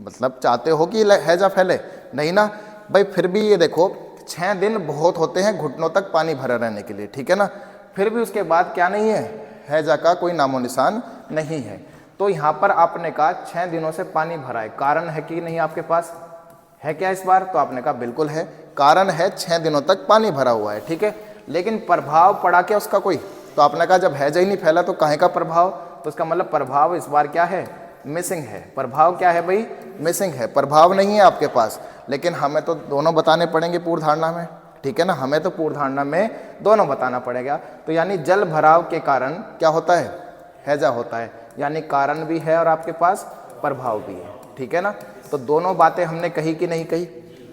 मतलब चाहते हो कि हैजा फैले? नहीं ना भाई। फिर भी ये देखो 6 दिन बहुत होते हैं घुटनों तक पानी भरा रहने के लिए, ठीक है ना। फिर भी उसके बाद क्या नहीं है, हैजा का कोई नामो निशान नहीं है। तो यहाँ पर आपने कहा 6 दिनों से पानी भरा है, कारण है कि नहीं आपके पास, है क्या इस बार? तो आपने कहा बिल्कुल है, कारण है, 6 दिनों तक पानी भरा हुआ है, ठीक है। लेकिन प्रभाव पड़ा क्या उसका कोई? तो आपने कहा जब हैजा ही नहीं फैला तो काहे का प्रभाव? तो इसका मतलब प्रभाव इस बार क्या है, मिसिंग है। प्रभाव क्या है भाई, मिसिंग है। प्रभाव नहीं है आपके पास, लेकिन हमें तो दोनों बताने पड़ेंगे पूर्व धारणा में, ठीक है ना। हमें तो पूर्व धारणा में दोनों बताना पड़ेगा। तो यानी जल भराव के कारण क्या होता है, हैजा होता है। यानी कारण भी है और आपके पास प्रभाव भी है, ठीक है ना। तो दोनों बातें हमने कही कि नहीं कही?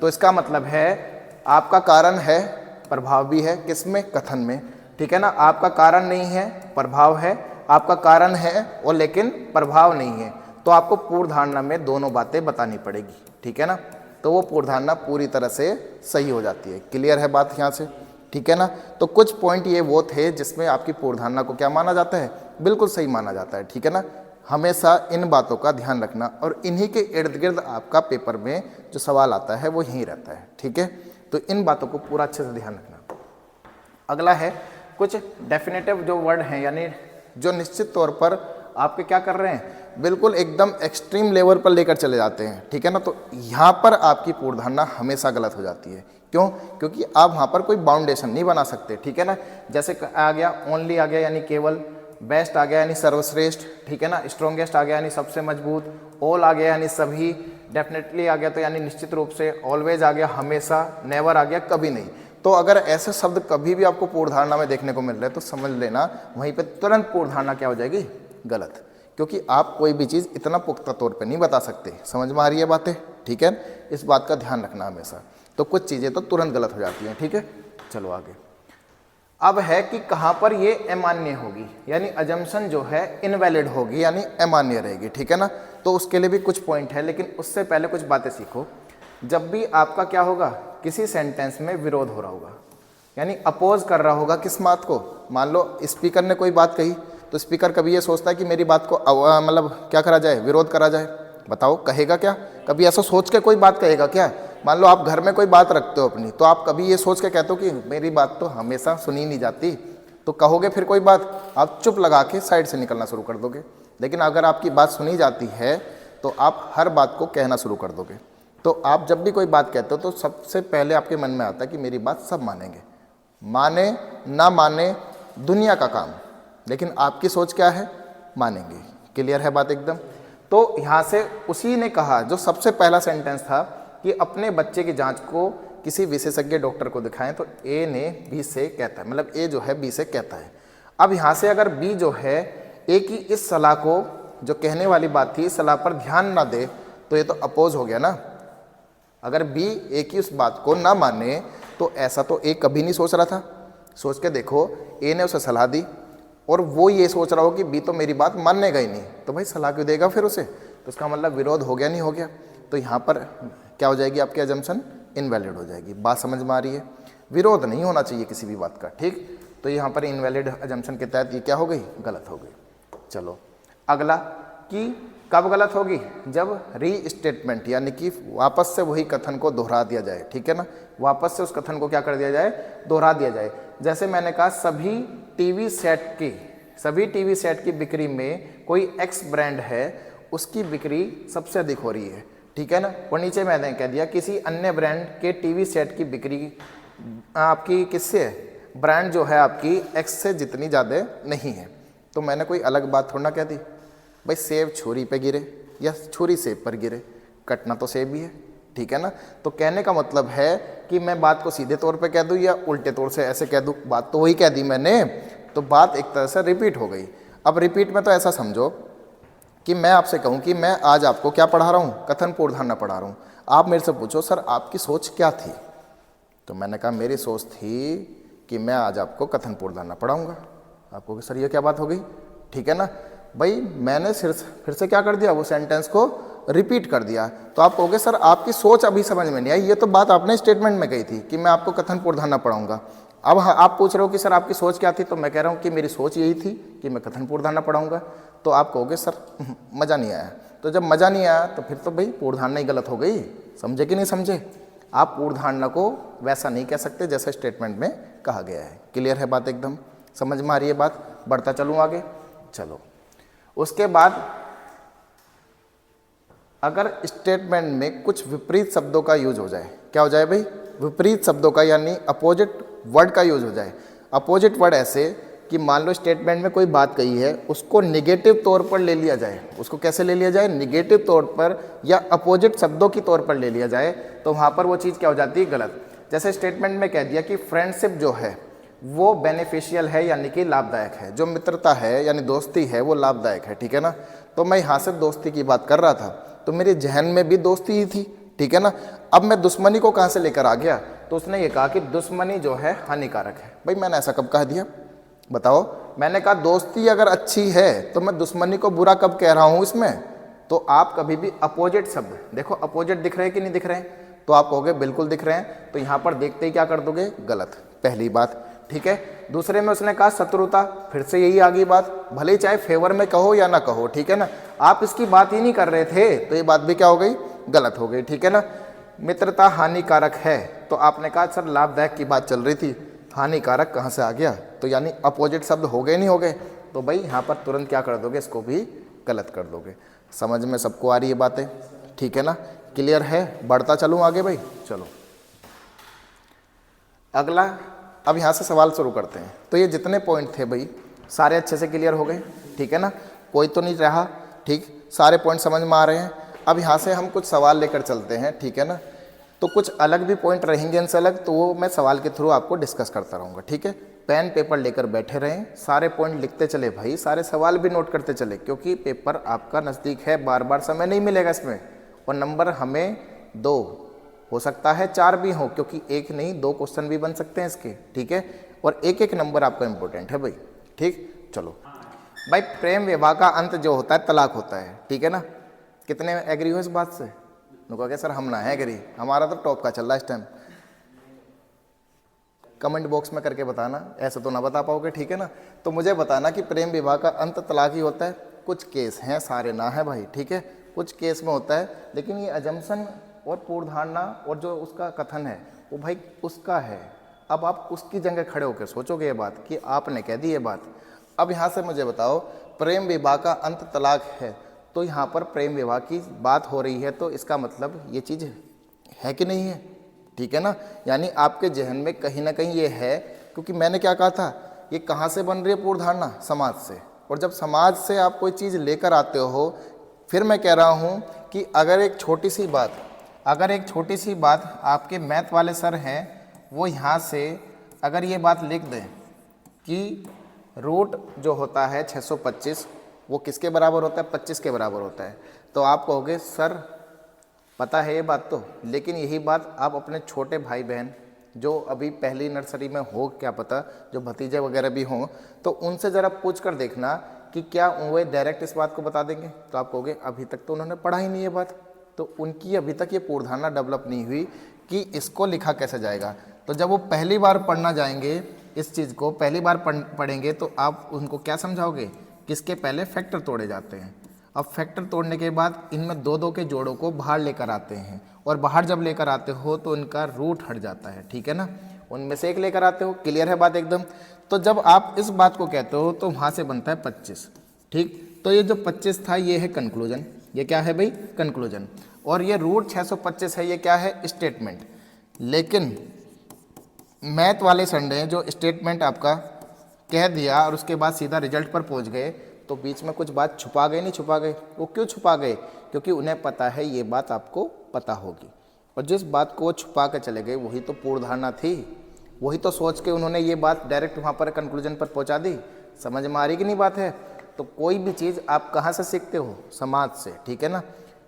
तो इसका मतलब है आपका कारण है, प्रभाव भी है, किसमें, कथन में, ठीक है ना। आपका कारण नहीं है, प्रभाव है। आपका कारण है और लेकिन प्रभाव नहीं है, तो आपको पूर्व धारणा में दोनों बातें बतानी पड़ेगी, ठीक है ना। तो वो पूर्व धारणा पूरी तरह से सही हो जाती है। क्लियर है बात यहाँ से, ठीक है ना। तो कुछ पॉइंट ये वो थे जिसमें आपकी पूर्व धारणा को क्या माना जाता है, बिल्कुल सही माना जाता है, ठीक है ना। हमेशा इन बातों का ध्यान रखना, और इन्हीं के इर्द गिर्द आपका पेपर में जो सवाल आता है वो यहीं रहता है, ठीक है। तो इन बातों को पूरा अच्छे से ध्यान रखना। अगला है कुछ डेफिनेटिव जो वर्ड हैं, यानी जो निश्चित तौर पर आपके क्या कर रहे हैं, बिल्कुल एकदम एक्सट्रीम लेवल पर लेकर चले जाते हैं, ठीक है ना। तो यहाँ पर आपकी पूर्व धारणा हमेशा गलत हो जाती है। क्यों? क्योंकि आप वहाँ पर कोई बाउंडेशन नहीं बना सकते, ठीक है ना। जैसे आ गया ओनली, आ गया यानी केवल, बेस्ट आ गया यानी सर्वश्रेष्ठ, ठीक है ना, स्ट्रॉन्गेस्ट आ गया यानी सबसे मजबूत, ऑल आ गया यानी सभी, डेफिनेटली आ गया तो यानी निश्चित रूप से, ऑलवेज आ गया हमेशा, नेवर आ गया कभी नहीं। तो अगर ऐसे शब्द कभी भी आपको पूर्व धारणा में देखने को मिल रहे हैं तो समझ लेना वहीं पे तुरंत पूर्व धारणा क्या हो जाएगी, गलत। क्योंकि आप कोई भी चीज़ इतना पुख्ता तौर पे नहीं बता सकते। समझ में आ रही है बातें, ठीक है। इस बात का ध्यान रखना हमेशा। तो कुछ चीज़ें तो तुरंत गलत हो जाती हैं, ठीक है। चलो आगे। अब है कि कहाँ पर ये अमान्य होगी, यानी अजम्पशन जो है इनवैलिड होगी, यानी अमान्य रहेगी, ठीक है ना। तो उसके लिए भी कुछ पॉइंट है, लेकिन उससे पहले कुछ बातें सीखो। जब भी आपका क्या होगा, किसी सेंटेंस में विरोध हो रहा होगा, यानी अपोज कर रहा होगा किस बात को, मान लो स्पीकर ने कोई बात कही तो स्पीकर कभी ये सोचता है कि मेरी बात को मतलब क्या करा जाए, विरोध करा जाए? बताओ कहेगा क्या? कभी ऐसा सोच के कोई बात कहेगा क्या? मान लो आप घर में कोई बात रखते हो अपनी, तो आप कभी ये सोच के कहते हो कि मेरी बात तो हमेशा सुनी नहीं जाती, तो कहोगे फिर कोई बात? आप चुप लगा के साइड से निकलना शुरू कर दोगे। लेकिन अगर आपकी बात सुनी जाती है तो आप हर बात को कहना शुरू कर दोगे। तो आप जब भी कोई बात कहते हो तो सबसे पहले आपके मन में आता है कि मेरी बात सब मानेंगे, माने ना माने दुनिया का काम, लेकिन आपकी सोच क्या है? मानेंगे। क्लियर है बात एकदम? तो यहाँ से उसी ने कहा, जो सबसे पहला सेंटेंस था कि अपने बच्चे की जांच को किसी विशेषज्ञ डॉक्टर को दिखाएं, तो ए ने बी से कहता है, मतलब ए जो है बी से कहता है। अब यहाँ से अगर बी जो है ए की इस सलाह को, जो कहने वाली बात थी, इस सलाह पर ध्यान ना दे, तो ये तो अपोज हो गया ना। अगर बी ए की उस बात को ना माने तो ऐसा तो ए कभी नहीं सोच रहा था। सोच के देखो, ए ने उसे सलाह दी और वो ये सोच रहा हो कि बी तो मेरी बात मानेगा ही नहीं, तो भाई सलाह क्यों देगा फिर उसे? तो उसका मतलब विरोध हो गया, नहीं हो गया? तो यहाँ पर क्या हो जाएगी आपकी अजम्पशन? इनवैलिड हो जाएगी। बात समझ में आ रही है? विरोध नहीं होना चाहिए किसी भी बात का, ठीक? तो यहाँ पर इनवैलिड अजम्पशन के तहत ये क्या हो गई? गलत हो गई। चलो अगला, कि कब गलत होगी? जब रीस्टेटमेंट यानी कि वापस से वही कथन को दोहरा दिया जाए, ठीक है ना? वापस से उस कथन को क्या कर दिया जाए? दोहरा दिया जाए। जैसे मैंने कहा सभी टीवी सेट की बिक्री में कोई एक्स ब्रांड है, उसकी बिक्री सबसे अधिक हो रही है, ठीक है ना? और नीचे मैंने कह दिया किसी अन्य ब्रांड के टीवी सेट की बिक्री आपकी किससे है? ब्रांड जो है आपकी एक्स से जितनी ज़्यादा नहीं है। तो मैंने कोई अलग बात थोड़ा ना कह दी भाई, सेब छुरी पे गिरे या छुरी सेब पर गिरे, कटना तो सेब ही है, ठीक है ना? तो कहने का मतलब है कि मैं बात को सीधे तौर पे कह दूं या उल्टे तौर से ऐसे कह दूं, बात तो वही कह दी मैंने, तो बात एक तरह से रिपीट हो गई। अब रिपीट में तो ऐसा समझो कि मैं आपसे कहूं कि मैं आज आपको क्या पढ़ा रहा हूं? कथन पूर्वधारणा पढ़ा रहा हूं। आप मेरे से पूछो सर आपकी सोच क्या थी? तो मैंने कहा मेरी सोच थी कि मैं आज आपको कथन पूर्वधारणा पढ़ाऊंगा। आपको सर ये क्या बात हो गई, ठीक है ना? भाई मैंने फिर से क्या कर दिया? वो सेंटेंस को रिपीट कर दिया। तो आप कहोगे सर आपकी सोच अभी समझ में नहीं आई, ये तो बात आपने स्टेटमेंट में कही थी कि मैं आपको कथन पूर्वधारणा पढ़ाऊंगा। अब आप पूछ रहे हो कि सर आपकी सोच क्या थी? तो मैं कह रहा हूँ कि मेरी सोच यही थी कि मैं कथन पूर्वधारणा पढ़ाऊंगा। तो आप कहोगे सर मज़ा नहीं आया। तो जब मज़ा नहीं आया तो फिर तो भाई पूर्वधारणा ही गलत हो गई। समझे कि नहीं समझे? आप पूर्वधारणा को वैसा नहीं कह सकते जैसे स्टेटमेंट में कहा गया है। क्लियर है बात एकदम? समझ में आ रही है बात? बढ़ता चलूँ आगे। चलो उसके बाद अगर स्टेटमेंट में कुछ विपरीत शब्दों का यूज हो जाए, क्या हो जाए भाई? विपरीत शब्दों का, यानी अपोजिट वर्ड का यूज हो जाए। अपोजिट वर्ड ऐसे कि मान लो स्टेटमेंट में कोई बात कही है, उसको निगेटिव तौर पर ले लिया जाए। उसको कैसे ले लिया जाए? निगेटिव तौर पर या अपोजिट शब्दों की तौर पर ले लिया जाए, तो वहाँ पर वो चीज़ क्या हो जाती है? गलत। जैसे स्टेटमेंट में कह दिया कि फ्रेंडशिप जो है वो बेनिफिशियल है, यानी कि लाभदायक है। जो मित्रता है यानी दोस्ती है वो लाभदायक है, ठीक है ना? तो मैं यहाँ से दोस्ती की बात कर रहा था, तो मेरे जहन में भी दोस्ती ही थी, ठीक है ना? अब मैं दुश्मनी को कहाँ से लेकर आ गया? तो उसने ये कहा कि दुश्मनी जो है हानिकारक है। भाई मैंने ऐसा कब कह दिया? बताओ। मैंने कहा दोस्ती अगर अच्छी है तो मैं दुश्मनी को बुरा कब कह रहा हूँ इसमें? तो आप कभी भी अपोजिट शब्द देखो, अपोजिट दिख रहे हैं कि नहीं दिख रहे हैं? तो आप कहोगे बिल्कुल दिख रहे हैं। तो यहाँ पर देखते ही क्या कर दोगे? गलत। पहली बात, ठीक है। दूसरे में उसने कहा शत्रुता, फिर से यही आ गई बात, भले ही चाहे फेवर में कहो या ना कहो, ठीक है ना? आप इसकी बात ही नहीं कर रहे थे, तो ये बात भी क्या हो गई? गलत हो गई, ठीक है ना? मित्रता हानिकारक है, तो आपने कहा सर लाभदायक की बात चल रही थी, हानिकारक कहाँ से आ गया? तो यानी अपोजिट शब्द हो गए नहीं हो गए? तो भाई यहाँ पर तुरंत क्या कर दोगे? इसको भी गलत कर दोगे। समझ में सबको आ रही है बातें? ठीक है ना? क्लियर है? बढ़ता चलूँ आगे भाई? चलो अगला, अब यहाँ से सवाल शुरू करते हैं। तो ये जितने पॉइंट थे भाई सारे अच्छे से क्लियर हो गए, ठीक है ना? कोई तो नहीं रहा, ठीक? सारे पॉइंट समझ में आ रहे हैं। अब यहाँ से हम कुछ सवाल लेकर चलते हैं, ठीक है ना? तो कुछ अलग भी पॉइंट रहेंगे इनसे अलग, तो वो मैं सवाल के थ्रू आपको डिस्कस करता रहूँगा, ठीक है? पेन पेपर लेकर बैठे रहें, सारे पॉइंट लिखते चले भाई, सारे सवाल भी नोट करते चले, क्योंकि पेपर आपका नज़दीक है, बार बार समय नहीं मिलेगा इसमें। और नंबर हमें 2 हो सकता है 4 भी हो, क्योंकि एक नहीं 2 क्वेश्चन भी बन सकते हैं इसके, ठीक है? और एक एक नंबर आपका इंपॉर्टेंट है भाई, ठीक? चलो भाई, प्रेम विवाह का अंत जो होता है तलाक होता है, ठीक है ना? कितने एग्री हो इस बात से? उनको क्या सर हम ना है एग्री, हमारा तो टॉप का चल रहा है इस टाइम। कमेंट बॉक्स में करके बताना, ऐसे तो ना बता पाओगे, ठीक है ना। तो मुझे बताना कि प्रेम विवाह का अंत तलाक ही होता है। कुछ केस हैं, सारे ना है भाई, ठीक है, कुछ केस में होता है, लेकिन ये अजम्पशन और पूर्वधारणा और जो उसका कथन है वो भाई उसका है। अब आप उसकी जगह खड़े होकर सोचोगे ये बात कि आपने कह दी ये बात। अब यहाँ से मुझे बताओ, प्रेम विवाह का अंत तलाक है, तो यहाँ पर प्रेम विवाह की बात हो रही है, तो इसका मतलब ये चीज़ है कि नहीं है, ठीक है ना। यानी आपके जहन में कहीं ना कहीं ये है, क्योंकि मैंने क्या कहा था, ये कहाँ से बन रही है पूर्वधारणा, समाज से। और जब समाज से आप कोई चीज़ लेकर आते हो, फिर मैं कह रहा हूँ कि अगर एक छोटी सी बात आपके मैथ वाले सर हैं, वो यहाँ से अगर ये बात लिख दें कि रूट जो होता है 625 वो किसके बराबर होता है, 25 के बराबर होता है, तो आप कहोगे सर पता है ये बात तो, लेकिन यही बात आप अपने छोटे भाई बहन जो अभी पहली नर्सरी में हो, क्या पता जो भतीजे वगैरह भी हों, तो उनसे ज़रा पूछ कर देखना कि क्या वो डायरेक्ट इस बात को बता देंगे। तो आप कहोगे अभी तक तो उन्होंने पढ़ा ही नहीं ये बात, तो उनकी अभी तक ये पूर्वधारणा डेवलप नहीं हुई कि इसको लिखा कैसे जाएगा। तो जब वो पहली बार पढ़ना जाएंगे, इस चीज़ को पहली बार पढ़ेंगे, तो आप उनको क्या समझाओगे, किसके पहले फैक्टर तोड़े जाते हैं। अब फैक्टर तोड़ने के बाद इनमें दो दो के जोड़ों को बाहर लेकर आते हैं, और बाहर जब लेकर आते हो तो इनका रूट हट जाता है, ठीक है ना, उनमें से एक लेकर आते हो। क्लियर है बात एकदम। तो जब आप इस बात को कहते हो तो वहाँ से बनता है 25, ठीक। तो ये जो 25 था ये है कंक्लूजन, ये क्या है भाई, कंक्लूजन। और ये रूट 625 है, ये क्या है, स्टेटमेंट। लेकिन मैथ वाले संडे जो स्टेटमेंट आपका कह दिया और उसके बाद सीधा रिजल्ट पर पहुंच गए, तो बीच में कुछ बात छुपा गए, नहीं छुपा गए। वो क्यों छुपा गए, क्योंकि उन्हें पता है ये बात आपको पता होगी, और जिस बात को वो छुपा कर चले गए वही तो पूर्वधारणा थी, वही तो सोच के उन्होंने ये बात डायरेक्ट वहाँ पर कंक्लूजन पर पहुँचा दी। समझ में आ रही कि नहीं बात है। तो कोई भी चीज़ आप कहाँ से सीखते हो, समाज से, ठीक है ना,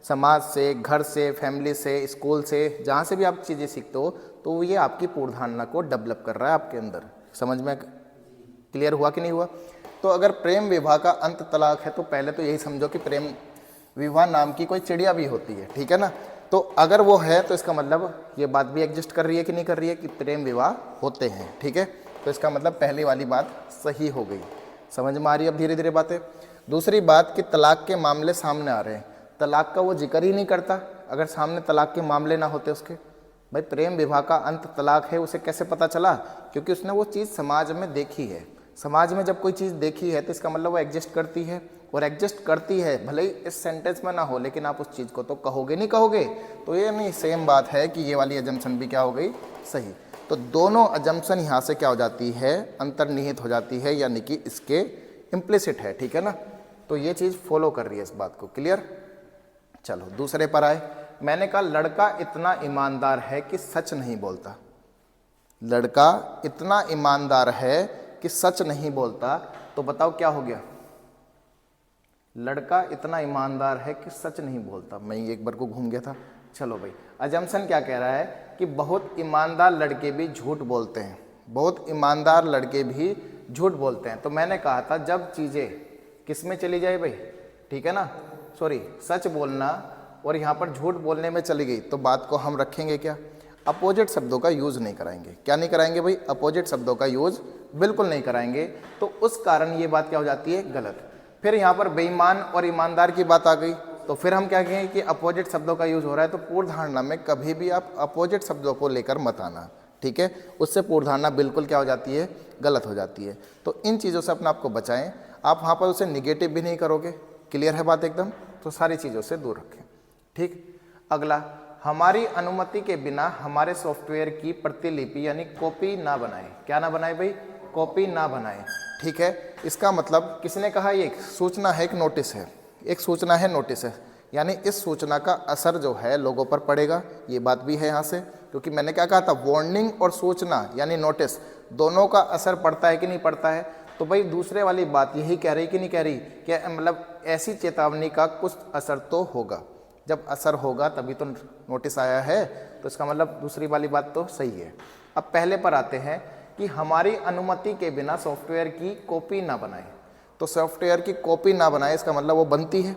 समाज से, घर से, फैमिली से, स्कूल से, जहाँ से भी आप चीज़ें सीखते हो, तो ये आपकी पूर्वधारणा को डेवलप कर रहा है आपके अंदर। समझ में क्लियर हुआ कि नहीं हुआ। तो अगर प्रेम विवाह का अंत तलाक है, तो पहले तो यही समझो कि प्रेम विवाह नाम की कोई चिड़िया भी होती है, ठीक है ना। तो अगर वो है तो इसका मतलब ये बात भी एग्जिस्ट कर रही है कि नहीं कर रही है, कि प्रेम विवाह होते हैं, ठीक है। तो इसका मतलब पहली वाली बात सही हो गई। समझ में आ रही है अब धीरे धीरे बातें। दूसरी बात कि तलाक के मामले सामने आ रहे हैं, तलाक का वो जिक्र ही नहीं करता अगर सामने तलाक के मामले ना होते उसके। भाई प्रेम विवाह का अंत तलाक है, उसे कैसे पता चला, क्योंकि उसने वो चीज़ समाज में देखी है। समाज में जब कोई चीज़ देखी है तो इसका मतलब वो एग्जिस्ट करती है, और एग्जिस्ट करती है भले ही इस सेंटेंस में ना हो, लेकिन आप उस चीज़ को तो कहोगे नहीं कहोगे। तो ये नहीं सेम बात है कि ये वाली अजम्पशन भी क्या हो गई, सही। तो दोनों अजम्पशन यहाँ से क्या हो जाती है, अंतर्निहित हो जाती है, यानी कि इसके इम्प्लिसिट है, ठीक है ना। तो ये चीज़ फॉलो कर रही है इस बात को। क्लियर। चलो दूसरे पर आए। मैंने कहा लड़का इतना ईमानदार है कि सच नहीं बोलता। लड़का इतना ईमानदार है कि सच नहीं बोलता, तो बताओ क्या हो गया। लड़का इतना ईमानदार है कि सच नहीं बोलता, मैं एक बार को घूम गया था। चलो भाई, अजम्पशन क्या कह रहा है कि बहुत ईमानदार लड़के भी झूठ बोलते हैं, बहुत ईमानदार लड़के भी झूठ बोलते हैं। तो मैंने कहा था जब चीज़ें किस में चली जाए भाई, ठीक है ना, सॉरी सच बोलना और यहाँ पर झूठ बोलने में चली गई, तो बात को हम रखेंगे क्या, अपोजिट शब्दों का यूज़ नहीं कराएंगे। क्या नहीं कराएंगे भाई, अपोजिट शब्दों का यूज़ बिल्कुल नहीं कराएंगे। तो उस कारण ये बात क्या हो जाती है, गलत। फिर यहाँ पर बेईमान और ईमानदार की बात आ गई, तो फिर हम क्या कहेंगे कि अपोजिट शब्दों का यूज़ हो रहा है। तो पूर्वधारणा में कभी भी आप अपोजिट शब्दों को लेकर मत आना, ठीक है, उससे पूर्वधारणा बिल्कुल क्या हो जाती है, गलत हो जाती है। तो इन चीज़ों से अपने आप को बचाएं। आप वहाँ पर उसे निगेटिव भी नहीं करोगे। क्लियर है बात एकदम। तो सारी चीज़ों से दूर रखें, ठीक। अगला, हमारी अनुमति के बिना हमारे सॉफ्टवेयर की प्रतिलिपि यानी कॉपी ना बनाए। क्या ना बनाए भाई, कॉपी ना बनाए, ठीक है। इसका मतलब किसने कहा, ये एक सूचना है, एक नोटिस है, एक सूचना है, नोटिस है, यानी इस सूचना का असर जो है लोगों पर पड़ेगा। ये बात भी है यहाँ से, क्योंकि मैंने क्या कहा था, वार्निंग और सूचना यानी नोटिस दोनों का असर पड़ता है कि नहीं पड़ता है। तो भाई दूसरे वाली बात यही कह रही कि नहीं कह रही, कि मतलब ऐसी चेतावनी का कुछ असर तो होगा। जब असर होगा तभी तो नोटिस आया है, तो इसका मतलब दूसरी वाली बात तो सही है। अब पहले पर आते हैं कि हमारी अनुमति के बिना सॉफ्टवेयर की कॉपी ना बनाए। तो सॉफ्टवेयर की कॉपी ना बनाए, इसका मतलब वो बनती है।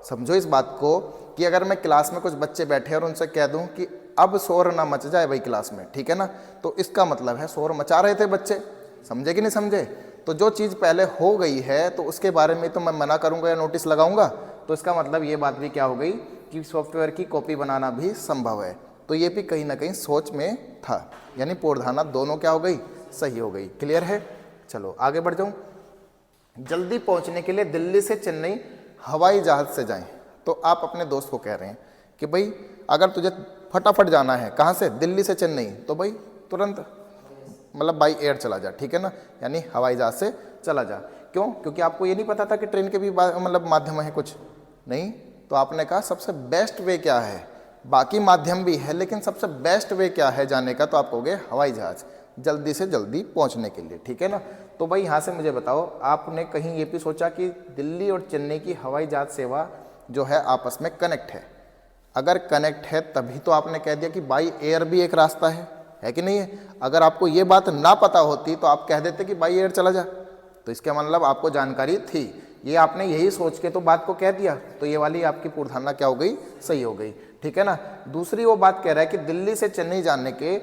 समझो इस बात को कि अगर मैं क्लास में कुछ बच्चे बैठे और उनसे कह दूं कि अब शोर ना मच जाए भाई क्लास में, ठीक है ना। तो इसका मतलब है शोर मचा रहे थे बच्चे, समझे कि नहीं समझे। तो जो चीज़ पहले हो गई है तो उसके बारे में तो मैं मना करूंगा या नोटिस लगाऊंगा, तो इसका मतलब ये बात भी क्या हो गई कि सॉफ्टवेयर की कॉपी बनाना भी संभव है। तो ये भी कहीं ना कहीं सोच में था, यानी पूर्वधारणा दोनों क्या हो गई, सही हो गई। क्लियर है। चलो आगे बढ़ जाऊं। जल्दी पहुंचने के लिए दिल्ली से चेन्नई हवाई जहाज से जाएं। तो आप अपने दोस्त को कह रहे हैं कि भाई अगर तुझे फटाफट जाना है, कहाँ से, दिल्ली से चेन्नई, तो भाई तुरंत मतलब बाई एयर चला जा, ठीक है ना, यानी हवाई जहाज से चला जा। क्यों? क्योंकि आपको ये नहीं पता था कि ट्रेन के भी मतलब माध्यम है कुछ नहीं। तो आपने कहा सबसे बेस्ट वे क्या है, बाकी माध्यम भी है लेकिन सबसे बेस्ट वे क्या है जाने का, तो आप कहोगे हवाई जहाज, जल्दी से जल्दी पहुंचने के लिए, ठीक है ना। तो भाई यहाँ से मुझे बताओ, आपने कहीं ये भी सोचा कि दिल्ली और चेन्नई की हवाई जहाज सेवा जो है आपस में कनेक्ट है? अगर कनेक्ट है तभी तो आपने कह दिया कि बाई एयर भी एक रास्ता है कि नहीं है। अगर आपको ये बात ना पता होती तो आप कह देते कि बाई एयर चला जा। तो इसका मतलब आपको जानकारी थी, ये आपने यही सोच के तो बात को कह दिया, तो ये वाली आपकी पूर्वधारणा क्या हो गई, सही हो गई, ठीक है ना। दूसरी वो बात कह रहा है कि दिल्ली से चेन्नई जाने के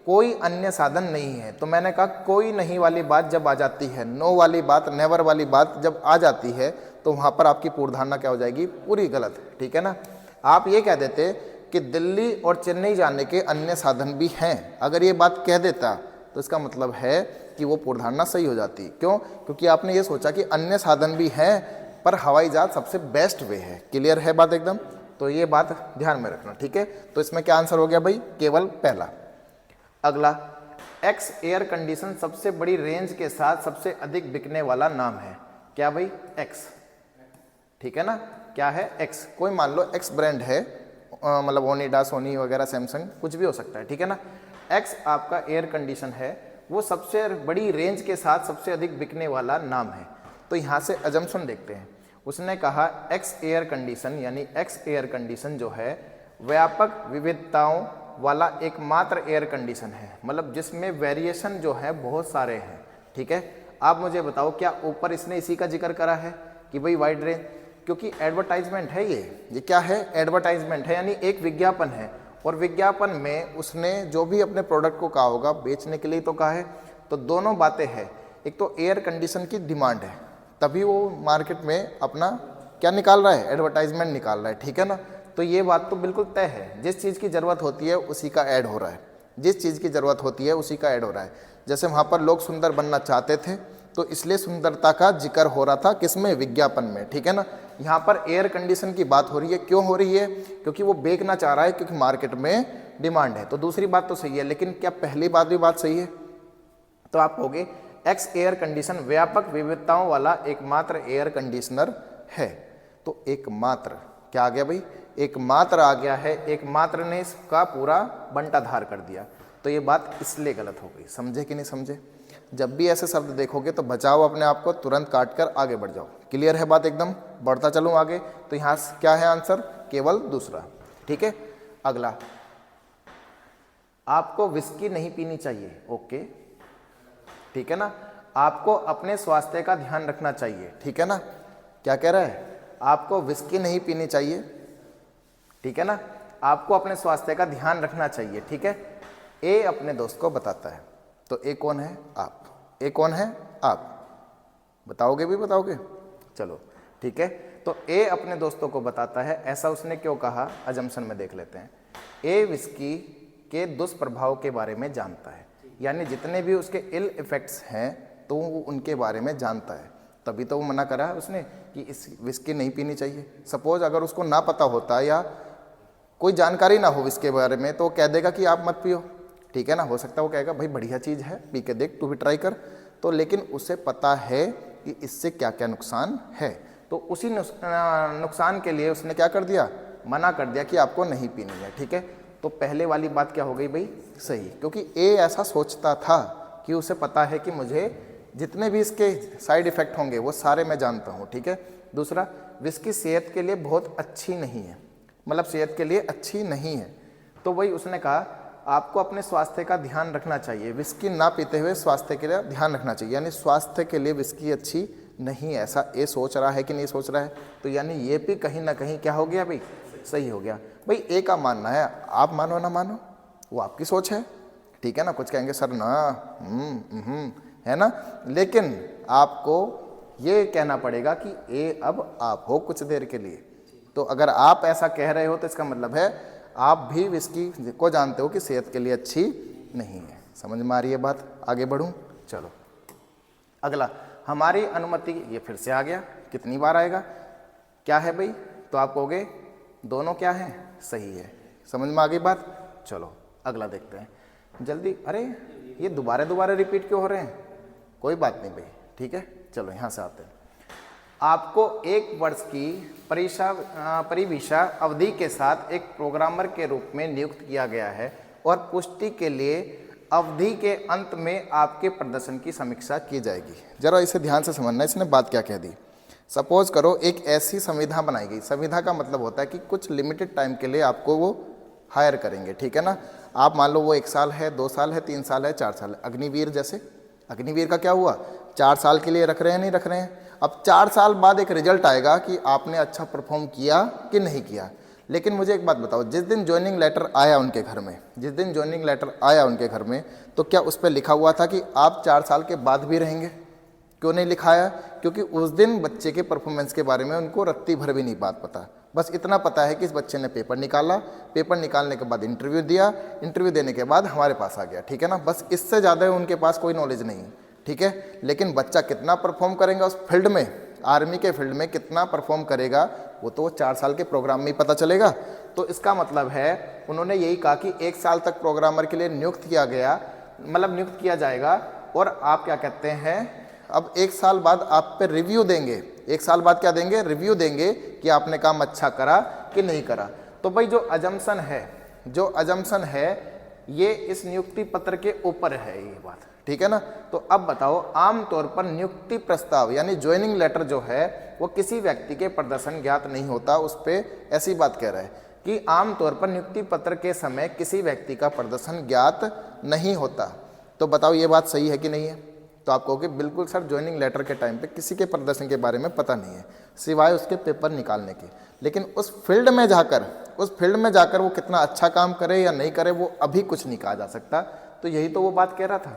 कोई अन्य साधन नहीं है। तो मैंने कहा कोई नहीं वाली बात जब आ जाती है, नो वाली बात, नेवर वाली बात जब आ जाती है, तो वहाँ पर आपकी पूर्वधारणा क्या हो जाएगी, पूरी गलत, ठीक है ना। आप ये कह देते कि दिल्ली और चेन्नई जाने के अन्य साधन भी हैं, अगर ये बात कह देता तो इसका मतलब है कि वो पूर्वधारणा सही हो जाती। क्यों? क्योंकि आपने ये सोचा कि अन्य साधन भी हैं पर हवाई जहाज सबसे बेस्ट वे है। क्लियर है बात एकदम। तो ये बात ध्यान में रखना, ठीक है। तो इसमें क्या आंसर हो गया भाई, केवल पहला। अगला, एक्स एयर कंडीशन सबसे बड़ी रेंज के साथ सबसे अधिक बिकने वाला नाम है। क्या भाई, एक्स, ठीक है ना। क्या है, एक्स। कोई मान लो एक्स ब्रांड है, मतलब ओनिडा, सोनी वगैरह, सैमसंग, कुछ भी हो सकता है, ठीक है ना। एक्स आपका एयर कंडीशन है, वो सबसे बड़ी रेंज के साथ सबसे अधिक बिकने वाला नाम है। तो यहाँ से अजम्पशन देखते हैं। उसने कहा एक्स एयर कंडीशन, यानी एक्स एयर कंडीशन जो है व्यापक विविधताओं वाला एकमात्र एयर कंडीशन है, मतलब जिसमें वेरिएशन जो है बहुत सारे हैं, ठीक है। आप मुझे बताओ क्या ऊपर इसने इसी का जिक्र करा है कि भाई वाइड रेंज, क्योंकि एडवर्टाइजमेंट है ये क्या है, एडवर्टाइजमेंट है, यानी एक विज्ञापन है। और विज्ञापन में उसने जो भी अपने प्रोडक्ट को कहा होगा बेचने के लिए तो कहा है। तो दोनों बातें हैं, एक तो एयर कंडीशन की डिमांड है, तभी वो मार्केट में अपना क्या निकाल रहा है, एडवर्टाइजमेंट निकाल रहा है, ठीक है ना। तो ये बात तो बिल्कुल तय है, जिस चीज़ की ज़रूरत होती है उसी का ऐड हो रहा है, जिस चीज़ की ज़रूरत होती है उसी का ऐड हो रहा है। जैसे वहाँ पर लोग सुंदर बनना चाहते थे तो इसलिए सुंदरता का जिक्र हो रहा था, किसमें, विज्ञापन में, ठीक है ना। यहाँ पर एयर कंडीशन की बात हो रही है, क्यों हो रही है, क्योंकि वो बेचना चाह रहा है, क्योंकि मार्केट में डिमांड है। तो दूसरी बात तो सही है, लेकिन क्या पहली बात भी बात सही है? तो आप कहोगे एक्स एयर कंडीशन व्यापक विविधताओं वाला एकमात्र एयर कंडीशनर है। तो एकमात्र क्या आ गया भाई, एकमात्र आ गया है, एकमात्र ने इसका पूरा बंटाधार कर दिया। तो ये बात इसलिए गलत हो गई, समझे कि नहीं समझे। जब भी ऐसे शब्द देखोगे तो बचाओ अपने आप को, तुरंत काट कर आगे बढ़ जाओ। क्लियर है बात एकदम। बढ़ता चलूँ आगे। तो यहाँ क्या है आंसर, केवल दूसरा, ठीक है। अगला, आपको विस्की नहीं पीनी चाहिए, ओके, ठीक है ना। आपको अपने स्वास्थ्य का ध्यान रखना चाहिए, ठीक है ना। क्या कह रहा है, आपको विस्की नहीं पीनी चाहिए, ठीक है ना। आपको अपने स्वास्थ्य का ध्यान रखना चाहिए, ठीक है। ए अपने दोस्त को बताता है, तो ए कौन है, आप। ए कौन है, आप। बताओगे भी बताओगे, चलो ठीक है। तो ए अपने दोस्तों को बताता है, ऐसा उसने क्यों कहा, अजम्पशन में देख लेते हैं। ए विस्की के दुष्प्रभाव के बारे में जानता है, यानी जितने भी उसके इल इफेक्ट्स हैं तो वो उनके बारे में जानता है, तभी तो वो मना करा है उसने कि इस विस्की नहीं पीनी चाहिए। सपोज अगर उसको ना पता होता या कोई जानकारी ना हो इसके बारे में तो कह देगा कि आप मत पियो, ठीक है ना। हो सकता है वो कहेगा भाई बढ़िया चीज़ है, पी के देख, तू भी ट्राई कर। तो लेकिन उसे पता है कि इससे क्या क्या नुकसान है, तो उसी नुकसान के लिए उसने क्या कर दिया, मना कर दिया कि आपको नहीं पीनी है, ठीक है। तो पहले वाली बात क्या हो गई भाई, सही, क्योंकि ए ऐसा सोचता था कि उसे पता है कि मुझे जितने भी इसके साइड इफ़ेक्ट होंगे वो सारे मैं जानता हूँ, ठीक है। दूसरा, विस्की सेहत के लिए बहुत अच्छी नहीं है, मतलब सेहत के लिए अच्छी नहीं है। तो वही उसने कहा आपको अपने स्वास्थ्य का ध्यान रखना चाहिए, विस्की ना पीते हुए स्वास्थ्य के लिए ध्यान रखना चाहिए, यानी स्वास्थ्य के लिए विस्की अच्छी नहीं, ऐसा ये सोच रहा है कि नहीं सोच रहा है। तो यानी ये भी कहीं ना कहीं क्या हो गया भाई, सही हो गया। भाई ए का मानना है, आप मानो ना मानो वो आपकी सोच है, ठीक है ना। कुछ कहेंगे सर ना है ना, लेकिन आपको ये कहना पड़ेगा कि ए अब आप हो कुछ देर के लिए। तो अगर आप ऐसा कह रहे हो तो इसका मतलब है आप भी विस्की को जानते हो कि सेहत के लिए अच्छी नहीं है। समझ में आ रही है बात? आगे बढ़ूं, चलो अगला, हमारी अनुमति, ये फिर से आ गया, कितनी बार आएगा, क्या है भाई? तो आप कहोगे दोनों क्या है, सही है। समझ में आ गई बात? चलो अगला देखते हैं जल्दी। अरे ये दोबारा दोबारा रिपीट क्यों हो रहे हैं? कोई बात नहीं भाई, ठीक है। चलो यहाँ से आते हैं। आपको 1 वर्ष की परिवीक्षा अवधि के साथ एक प्रोग्रामर के रूप में नियुक्त किया गया है और पुष्टि के लिए अवधि के अंत में आपके प्रदर्शन की समीक्षा की जाएगी। जरा इसे ध्यान से समझना, इसने बात क्या कह दी। सपोज करो एक ऐसी संविधा बनाई गई, संविधा का मतलब होता है कि कुछ लिमिटेड टाइम के लिए आपको वो हायर करेंगे, ठीक है ना। आप मान लो वो 1 साल है, 2 साल है, 3 साल है, 4 साल है। अग्निवीर जैसे, अग्निवीर का क्या हुआ, 4 साल के लिए रख रहे हैं, नहीं रख रहे हैं। अब 4 साल बाद एक रिजल्ट आएगा कि आपने अच्छा परफॉर्म किया कि नहीं किया। लेकिन मुझे एक बात बताओ, जिस दिन ज्वाइनिंग लेटर आया उनके घर में, जिस दिन ज्वाइनिंग लेटर आया उनके घर में, तो क्या उस पर लिखा हुआ था कि आप 4 साल के बाद भी रहेंगे? क्यों नहीं लिखाया? क्योंकि उस दिन बच्चे के परफॉर्मेंस के बारे में उनको रत्ती भर भी नहीं बात पता। बस इतना पता है कि इस बच्चे ने पेपर निकाला, पेपर निकालने के बाद इंटरव्यू दिया, इंटरव्यू देने के बाद हमारे पास आ गया, ठीक है ना। बस इससे ज़्यादा उनके पास कोई नॉलेज नहीं, ठीक है। लेकिन बच्चा कितना परफॉर्म करेगा उस फील्ड में, आर्मी के फील्ड में कितना परफॉर्म करेगा, वो तो 4 साल के प्रोग्राम में ही पता चलेगा। तो इसका मतलब है उन्होंने यही कहा कि 1 साल तक प्रोग्रामर के लिए नियुक्त किया गया, मतलब नियुक्त किया जाएगा। और आप क्या कहते हैं, अब 1 साल बाद आप पे रिव्यू देंगे। 1 साल बाद क्या देंगे, रिव्यू देंगे कि आपने काम अच्छा करा कि नहीं करा। तो भाई जो अजम्पशन है, जो अजम्पशन है ये इस नियुक्ति पत्र के ऊपर है ये बात, ठीक है ना। तो अब बताओ, आमतौर पर नियुक्ति प्रस्ताव यानी ज्वाइनिंग लेटर जो है वो किसी व्यक्ति के प्रदर्शन ज्ञात नहीं होता, उस पर ऐसी बात कह रहा है कि आमतौर पर नियुक्ति पत्र के समय किसी व्यक्ति का प्रदर्शन ज्ञात नहीं होता। तो बताओ ये बात सही है कि नहीं है? तो आप कहोगे बिल्कुल सर, ज्वाइनिंग लेटर के टाइम पे किसी के प्रदर्शन के बारे में पता नहीं है सिवाय उसके पेपर निकालने के। लेकिन उस फील्ड में जाकर वो कितना अच्छा काम करे या नहीं करे वो अभी कुछ नहीं कहा जा सकता। तो यही तो वो बात कह रहा था।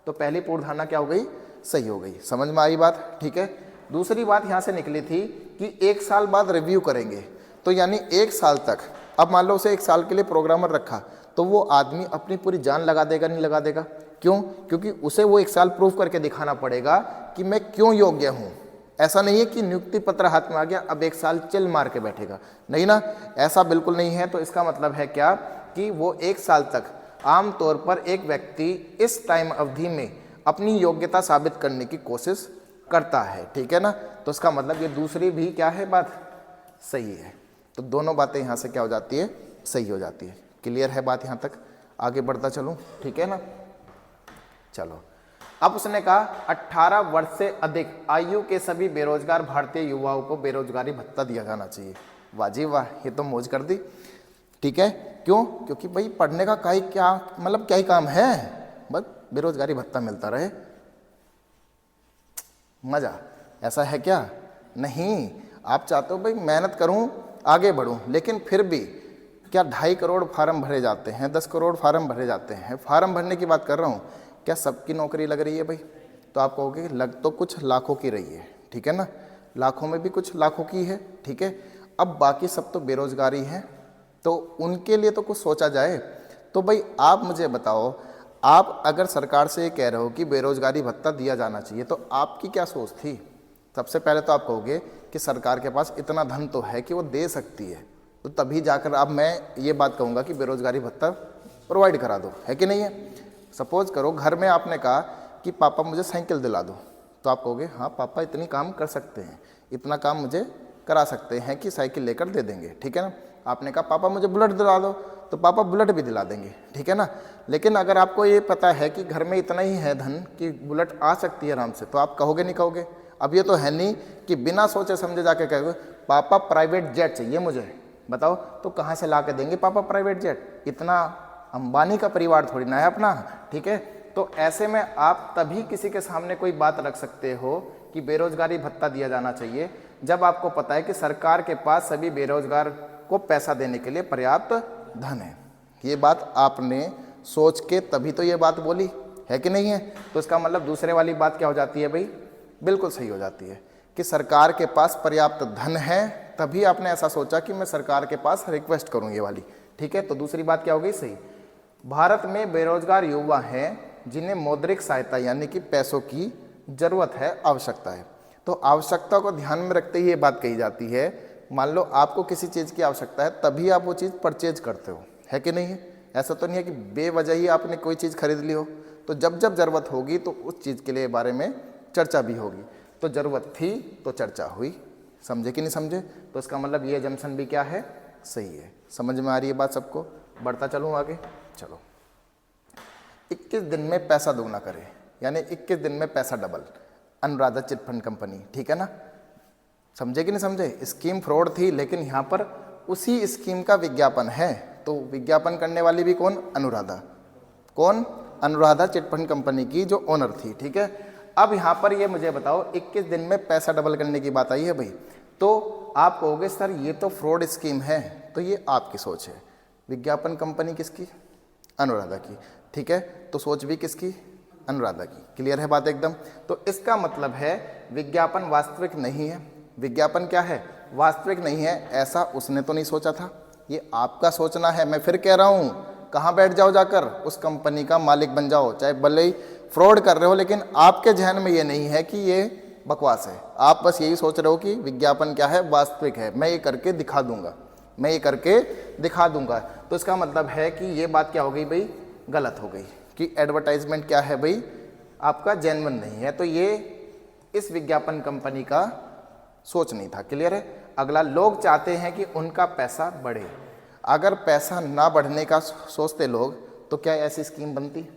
तो पहली पूर्वधारणा क्या हो गई, सही हो गई। समझ में आई बात, ठीक है। दूसरी बात यहाँ से निकली थी कि 1 साल बाद रिव्यू करेंगे, तो यानी 1 साल तक, अब मान लो उसे 1 साल के लिए प्रोग्रामर रखा, तो वो आदमी अपनी पूरी जान लगा देगा, नहीं लगा देगा? क्यों? क्योंकि उसे वो 1 साल प्रूव करके दिखाना पड़ेगा कि मैं क्यों योग्य हूँ। ऐसा नहीं है कि नियुक्ति पत्र हाथ में आ गया अब 1 साल चिल मार के बैठेगा, नहीं ना, ऐसा बिल्कुल नहीं है। तो इसका मतलब है क्या कि वो 1 साल तक आमतौर पर एक व्यक्ति इस टाइम अवधि में अपनी योग्यता साबित करने की कोशिश करता है, ठीक है ना। तो इसका मतलब ये दूसरी भी क्या है, बात सही है। तो दोनों बातें यहाँ से क्या हो जाती है, सही हो जाती है। क्लियर है बात यहाँ तक? आगे बढ़ता चलूँ, ठीक है ना। चलो, अब उसने कहा 18 वर्ष से अधिक आयु के सभी बेरोजगार भारतीय युवाओं को बेरोजगारी भत्ता दिया जाना चाहिए। वाह जी वाह, ये तो मौज कर दी, ठीक है। क्यों? क्योंकि भाई पढ़ने का क्या मतलब क्या ही काम है, बस बेरोजगारी भत्ता मिलता रहे, मजा। ऐसा है क्या? नहीं, आप चाहते हो भाई मेहनत करूं, आगे बढ़ूं, लेकिन फिर भी क्या 2.5 करोड़ फार्म भरे जाते हैं, 10 करोड़ फार्म भरे जाते हैं। फार्म भरने की बात कर रहा हूं, क्या सबकी नौकरी लग रही है भाई? तो आप कहोगे लग तो कुछ लाखों की रही है, ठीक है ना, लाखों में भी कुछ लाखों की है, ठीक है। अब बाकी सब तो बेरोजगारी हैं, तो उनके लिए तो कुछ सोचा जाए। तो भाई आप मुझे बताओ, आप अगर सरकार से ये कह रहे हो कि बेरोजगारी भत्ता दिया जाना चाहिए, तो आपकी क्या सोच थी? सबसे पहले तो आप कहोगे कि सरकार के पास इतना धन तो है कि वो दे सकती है, तो तभी जाकर अब मैं ये बात कहूँगा कि बेरोजगारी भत्ता प्रोवाइड करा दो, है कि नहीं है। सपोज करो घर में आपने कहा कि पापा मुझे साइकिल दिला दो, तो आप कहोगे हाँ पापा इतनी काम कर सकते हैं, इतना काम मुझे करा सकते हैं कि साइकिल लेकर दे देंगे, ठीक है ना। आपने कहा पापा मुझे बुलेट दिला दो, तो पापा बुलेट भी दिला देंगे, ठीक है ना। लेकिन अगर आपको ये पता है कि घर में इतना ही है धन कि बुलेट आ सकती है आराम से, तो आप कहोगे नहीं कहोगे? अब ये तो है नहीं कि बिना सोचे समझे जाके कहोगे पापा प्राइवेट जेट चाहिए मुझे, बताओ तो कहाँ से ला के देंगे पापा प्राइवेट जेट? इतना अंबानी का परिवार थोड़ी ना है अपना, ठीक है। तो ऐसे में आप तभी किसी के सामने कोई बात रख सकते हो कि बेरोजगारी भत्ता दिया जाना चाहिए, जब आपको पता है कि सरकार के पास सभी बेरोजगार को पैसा देने के लिए पर्याप्त धन है। ये बात आपने सोच के तभी तो ये बात बोली है कि नहीं है? तो इसका मतलब दूसरे वाली बात क्या हो जाती है भाई? बिल्कुल सही हो जाती है कि सरकार के पास पर्याप्त धन है, तभी आपने ऐसा सोचा कि मैं सरकार के पास रिक्वेस्ट करूं ये वाली। ठीक है, तो दूसरी बात क्या हो गई? सही। भारत में बेरोजगार युवा हैं जिन्हें मौद्रिक सहायता यानी कि पैसों की जरूरत है, आवश्यकता है। तो आवश्यकता को ध्यान में रखते ही ये बात कही जाती है। मान लो आपको किसी चीज़ की आवश्यकता है, तभी आप वो चीज़ परचेज करते हो, है कि नहीं है? ऐसा तो नहीं है कि बेवजह ही आपने कोई चीज़ खरीद ली हो। तो जब जब ज़रूरत होगी तो उस चीज़ के लिए बारे में चर्चा भी होगी। तो ज़रूरत थी तो चर्चा हुई, समझे कि नहीं समझे? तो इसका मतलब ये जंक्शन भी क्या है? सही है। समझ में आ रही है बात सबको? बढ़ता चलूँ आगे, चलो। 21 दिन में पैसा दोगुना करे, यानी 21 दिन में पैसा डबल, अनुराधा चिटफंड कंपनी। ठीक है ना? समझे कि नहीं समझे? स्कीम फ्रॉड थी, लेकिन यहाँ पर उसी स्कीम का विज्ञापन है। तो विज्ञापन करने वाली भी कौन? अनुराधा। कौन? अनुराधा चिटफंड कंपनी की जो ओनर थी। ठीक है, अब यहाँ पर ये मुझे बताओ, 21 दिन में पैसा डबल करने की बात आई है भाई। तो आप कहोगे सर ये तो फ्रॉड स्कीम है, तो ये आपकी सोच है। विज्ञापन कंपनी किसकी? अनुराधा की। ठीक है, तो सोच भी किसकी? अनुराधा की। क्लियर है बात एकदम? तो इसका मतलब है विज्ञापन वास्तविक नहीं है। विज्ञापन क्या है? वास्तविक नहीं है। ऐसा उसने तो नहीं सोचा था, ये आपका सोचना है। मैं फिर कह रहा हूँ, कहाँ बैठ जाओ जाकर, उस कंपनी का मालिक बन जाओ, चाहे भले ही फ्रॉड कर रहे हो, लेकिन आपके जहन में ये नहीं है कि ये बकवास है। आप बस यही सोच रहे हो कि विज्ञापन क्या है? वास्तविक है, मैं ये करके दिखा दूंगा, मैं ये करके दिखा दूंगा। तो इसका मतलब है कि ये बात क्या हो गई भाई? गलत हो गई कि एडवर्टाइजमेंट क्या है भाई? आपका जेन्युइन नहीं है। तो ये इस विज्ञापन कंपनी का सोच नहीं था। क्लियर है? अगला, लोग चाहते हैं कि उनका पैसा बढ़े। अगर पैसा ना बढ़ने का सोचते लोग, तो क्या ऐसी स्कीम बनती?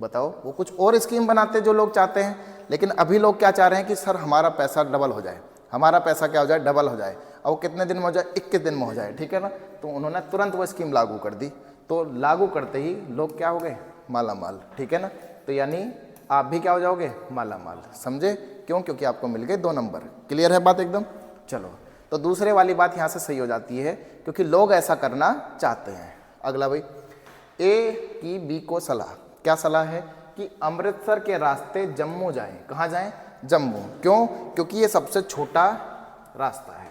बताओ। वो कुछ और स्कीम बनाते जो लोग चाहते हैं, लेकिन अभी लोग क्या चाह रहे हैं कि सर हमारा पैसा डबल हो जाए, हमारा पैसा क्या हो जाए? डबल हो जाए। और वो कितने दिन में हो जाए? 21 दिन में हो जाए। ठीक है ना? तो उन्होंने तुरंत वो स्कीम लागू कर दी। तो लागू करते ही लोग क्या हो गए? माला माल। ठीक है ना? तो यानी आप भी क्या हो जाओगे? माला माल। समझे? क्यों? क्योंकि आपको मिल गए 2 नंबर। क्लियर है बात एकदम? चलो, तो दूसरे वाली बात यहाँ से सही हो जाती है, क्योंकि लोग ऐसा करना चाहते हैं। अगला भाई, ए की बी को सलाह। क्या सलाह है? कि अमृतसर के रास्ते जम्मू जाएं। कहाँ जाएं? जम्मू। क्यों? क्योंकि ये सबसे छोटा रास्ता है,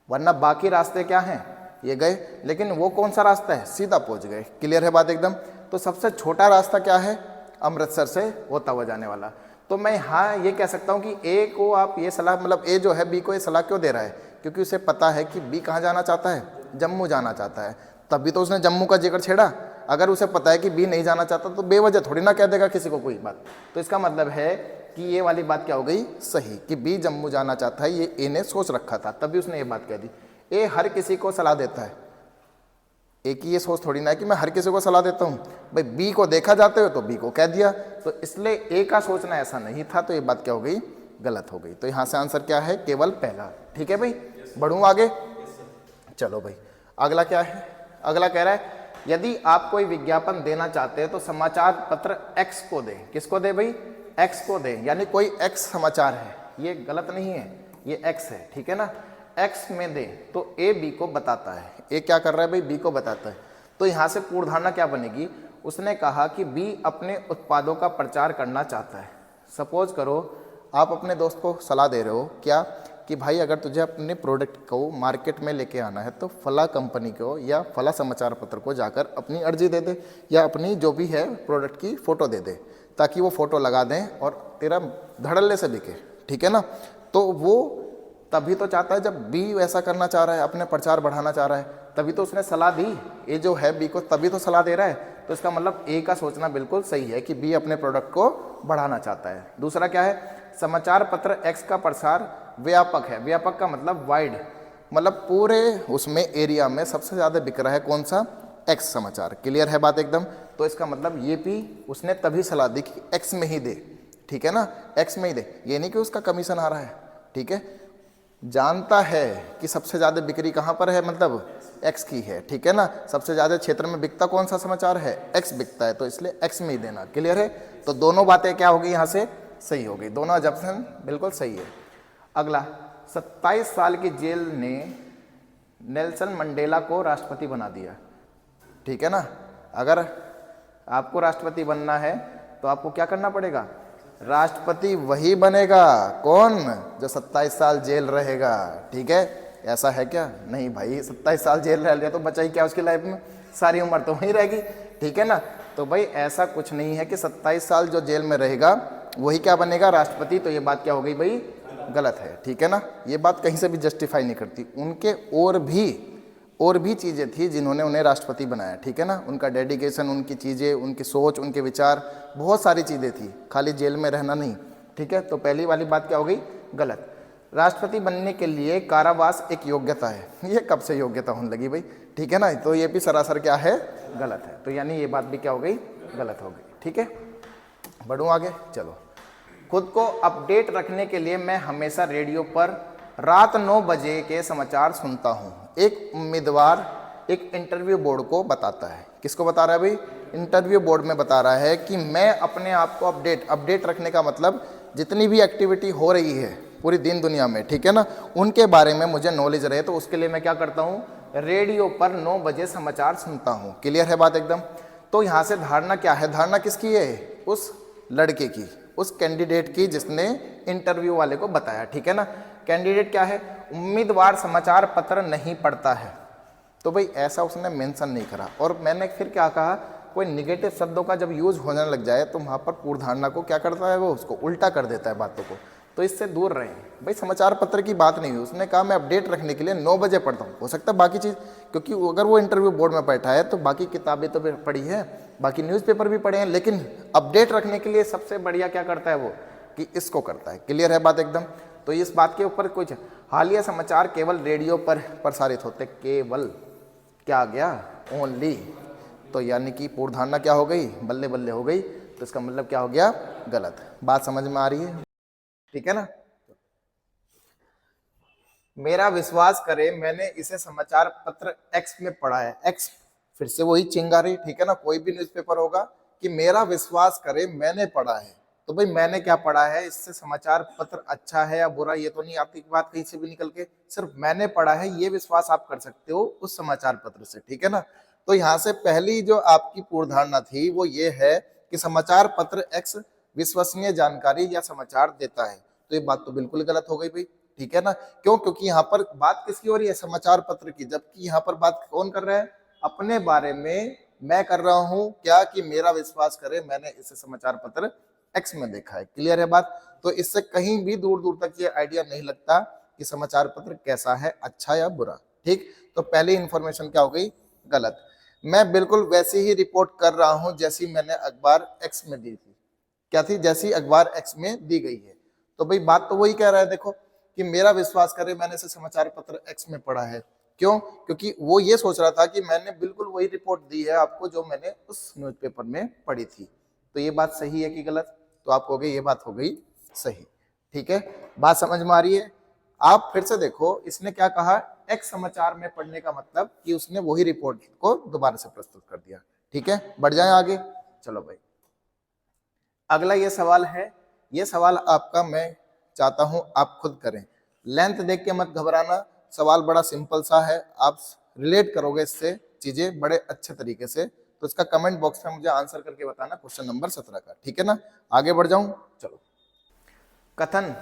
वरना बाकी रास्ते क्या हैं? ये गए, लेकिन वो कौन सा रास्ता है? सीधा पहुंच गए। क्लियर है बात एकदम? तो सबसे छोटा रास्ता क्या है? अमृतसर से होता हुआ जाने वाला। तो मैं हाँ ये कह सकता हूँ कि ए को आप ये सलाह, मतलब ए जो है बी को ये सलाह क्यों दे रहा है? क्योंकि उसे पता है कि बी कहाँ जाना चाहता है? जम्मू जाना चाहता है, तभी तो उसने जम्मू का जिक्र छेड़ा। अगर उसे पता है कि बी नहीं जाना चाहता तो बेवजह थोड़ी ना कह देगा किसी को कोई बात। तो इसका मतलब है कि ये वाली बात क्या हो गई? सही, कि बी जम्मू जाना चाहता है, ये ए ने सोच रखा था, तभी उसने ये बात कह दी। ए हर किसी को सलाह देता है। ए की ये सोच थोड़ी ना है कि मैं हर किसी को सलाह देता हूँ भाई, बी को देखा जाते हो तो बी को कह दिया। तो इसलिए ए का सोचना ऐसा नहीं था, तो ये बात क्या हो गई? गलत हो गई। तो यहाँ से आंसर क्या है? केवल पहला। ठीक है भाई? बढ़ूँ आगे? चलो भाई, अगला क्या है? अगला कह रहा है यदि आप कोई विज्ञापन देना चाहते हैं तो समाचार पत्र एक्स को दें। किसको दे भाई? एक्स को दें, यानी कोई एक्स समाचार है, ये गलत नहीं है, ये एक्स है। ठीक है ना? एक्स में दे तो ए बी को बताता है। ए क्या कर रहा है भाई? बी को बताता है। तो यहाँ से पूर्वधारणा क्या बनेगी? उसने कहा कि बी अपने उत्पादों का प्रचार करना चाहता है। सपोज करो आप अपने दोस्त को सलाह दे रहे हो क्या कि भाई अगर तुझे अपने प्रोडक्ट को मार्केट में लेके आना है तो फला कंपनी को या फला समाचार पत्र को जाकर अपनी अर्जी दे दे, या अपनी जो भी है प्रोडक्ट की फ़ोटो दे दे, ताकि वो फ़ोटो लगा दें और तेरा धड़ल्ले से बिके। ठीक है ना? तो वो तभी तो चाहता है, जब बी ऐसा करना चाह रहा है, अपने प्रचार बढ़ाना चाह रहा है, तभी तो उसने सलाह दी। ए जो है बी को तभी तो सलाह दे रहा है। तो इसका मतलब ए का सोचना बिल्कुल सही है कि बी अपने प्रोडक्ट को बढ़ाना चाहता है। दूसरा क्या है? समाचार पत्र एक्स का प्रसार व्यापक है। व्यापक का मतलब वाइड, मतलब पूरे उसमें एरिया में सबसे ज़्यादा बिक रहा है कौन सा? एक्स समाचार। क्लियर है बात एकदम? तो इसका मतलब ये भी उसने तभी सलाह दी कि एक्स में ही दे। ठीक है ना? एक्स में ही दे, ये नहीं कि उसका कमीशन आ रहा है। ठीक है? जानता है कि सबसे ज़्यादा बिक्री कहाँ पर है, मतलब एक्स की है। ठीक है ना? सबसे ज़्यादा क्षेत्र में बिकता कौन सा समाचार है? एक्स बिकता है, तो इसलिए एक्स में ही देना। क्लियर है? तो दोनों बातें क्या होगी? यहाँ से सही होगी, दोनों ऑप्शन बिल्कुल सही है। अगला, 27 साल की जेल ने नेल्सन मंडेला को राष्ट्रपति बना दिया, ठीक है ना। अगर आपको राष्ट्रपति बनना है तो आपको क्या करना पड़ेगा, राष्ट्रपति वही बनेगा, कौन, जो 27 साल जेल रहेगा, ठीक है। ऐसा है क्या, नहीं भाई, 27 साल जेल रह लिया तो बचा ही क्या उसकी लाइफ में, सारी उम्र तो वहीं रहेगी, ठीक है ना। तो भाई ऐसा कुछ नहीं है कि 27 साल जो जेल में रहेगा वही क्या बनेगा, राष्ट्रपति। तो ये बात क्या हो गई भाई, गलत है, ठीक है ना। ये बात कहीं से भी जस्टिफाई नहीं करती। उनके और भी चीज़ें थी जिन्होंने उन्हें राष्ट्रपति बनाया, ठीक है ना। उनका डेडिकेशन, उनकी चीज़ें, उनकी सोच, उनके विचार, बहुत सारी चीज़ें थी, खाली जेल में रहना नहीं, ठीक है। तो पहली वाली बात क्या हो गई, गलत। राष्ट्रपति बनने के लिए कारावास एक योग्यता है, ये कब से योग्यता होने लगी भाई, ठीक है ना। तो ये भी सरासर क्या है, गलत है। तो यानी ये बात भी क्या हो गई, गलत हो गई, ठीक है। बढ़ूँ आगे, चलो। खुद को अपडेट रखने के लिए मैं हमेशा रेडियो पर रात 9 बजे के समाचार सुनता हूँ। एक उम्मीदवार एक इंटरव्यू बोर्ड को बताता है, किसको बता रहा है भाई, इंटरव्यू बोर्ड में बता रहा है कि मैं अपने आप को अपडेट रखने का मतलब जितनी भी एक्टिविटी हो रही है पूरी दिन दुनिया में, ठीक है ना, उनके बारे में मुझे नॉलेज रहे। तो उसके लिए मैं क्या करता हूँ, रेडियो पर 9 बजे समाचार सुनता हूँ। क्लियर है बात एकदम। तो यहाँ से धारणा क्या है, धारणा किसकी है, उस लड़के की, उस कैंडिडेट की जिसने इंटरव्यू वाले को बताया, ठीक है ना। कैंडिडेट क्या है, उम्मीदवार समाचार पत्र नहीं पढ़ता है। तो भाई ऐसा उसने मेंशन नहीं करा। और मैंने फिर क्या कहा, कोई निगेटिव शब्दों का जब यूज होने लग जाए तो वहाँ पर पूर्वधारणा को क्या करता है, वो उसको उल्टा कर देता है बातों को। तो इससे दूर रहें भाई। समाचार पत्र की बात नहीं हुई, उसने कहा मैं अपडेट रखने के लिए 9 बजे पढ़ता हूँ। हो सकता है बाकी चीज़, क्योंकि अगर वो इंटरव्यू बोर्ड में बैठा है तो बाकी किताबें तो पढ़ी है, बाकी न्यूज़पेपर भी पढ़े हैं, लेकिन अपडेट रखने के लिए सबसे बढ़िया क्या करता है वो, कि इसको करता है। क्लियर है बात एकदम। तो इस बात के ऊपर कुछ हालिया समाचार केवल रेडियो पर प्रसारित होते, केवल क्या आ गया, ओनली। तो यानी कि पूर्वधारणा क्या हो गई, बल्ले बल्ले हो गई। तो इसका मतलब क्या हो गया, गलत। बात समझ में आ रही है, ठीक है ना। मेरा विश्वास करे मैंने इसे समाचार पत्र एक्स में पढ़ा है। एक्स फिर से वही चिंगारी, ठीक है ना। कोई भी न्यूज़पेपर होगा कि मेरा विश्वास करे मैंने पढ़ा है, तो भाई मैंने क्या पढ़ा है, इससे समाचार पत्र अच्छा है या बुरा ये तो नहीं आती बात कहीं से भी निकल के, सिर्फ मैंने पढ़ा है ये विश्वास आप कर सकते हो उस समाचार पत्र से, ठीक है ना। तो यहाँ से पहली जो आपकी पूर्वधारणा थी वो ये है कि समाचार पत्र एक्स विश्वसनीय जानकारी या समाचार देता है। तो ये बात तो बिल्कुल गलत हो गई भाई, ठीक है ना। क्यों, क्योंकि यहाँ पर बात किसकी हो रही है, समाचार पत्र की, जबकि यहाँ पर बात कौन कर रहा है, अपने बारे में मैं कर रहा हूँ क्या, कि मेरा विश्वास करे मैंने इसे समाचार पत्र एक्स में देखा है। क्लियर है बात। तो इससे कहीं भी दूर दूर तक ये आइडिया नहीं लगता कि समाचार पत्र कैसा है, अच्छा या बुरा, ठीक। तो पहली इंफॉर्मेशन क्या हो गई, गलत। मैं बिल्कुल वैसी ही रिपोर्ट कर रहा हूं जैसी मैंने अखबार एक्स में दी थी। क्या थी, जैसी अखबार एक्स में दी गई है। तो भाई बात तो वही कह रहा है, देखो कि मेरा विश्वास करे मैंने इसे समाचार पत्र एक्स में पढ़ा है। क्यों, क्योंकि वो ये सोच रहा था कि मैंने बिल्कुल वही रिपोर्ट दी है आपको जो मैंने उस न्यूज़पेपर में पढ़ी थी। तो ये बात सही है कि गलत, तो आप कहोगे ये बात हो गई सही, ठीक है। बात समझ में आ रही है। आप फिर से देखो, इसने क्या कहा, एक्स समाचार में पढ़ने का मतलब कि उसने वही रिपोर्ट को दोबारा से प्रस्तुत कर दिया, ठीक है। बढ़ जाए आगे, चलो भाई। अगला ये सवाल है, ये सवाल आपका मैं चाहता हूं आप खुद करें, लेंथ देख के मत घबराना। सवाल बड़ा सिंपल सा है, आप रिलेट करोगे इससे चीजें बड़े अच्छे तरीके से। तो इसका कमेंट बॉक्स में मुझे आंसर करके बताना, क्वेश्चन नंबर 17 का, ठीक है ना। आगे बढ़ जाऊं, चलो। कथन,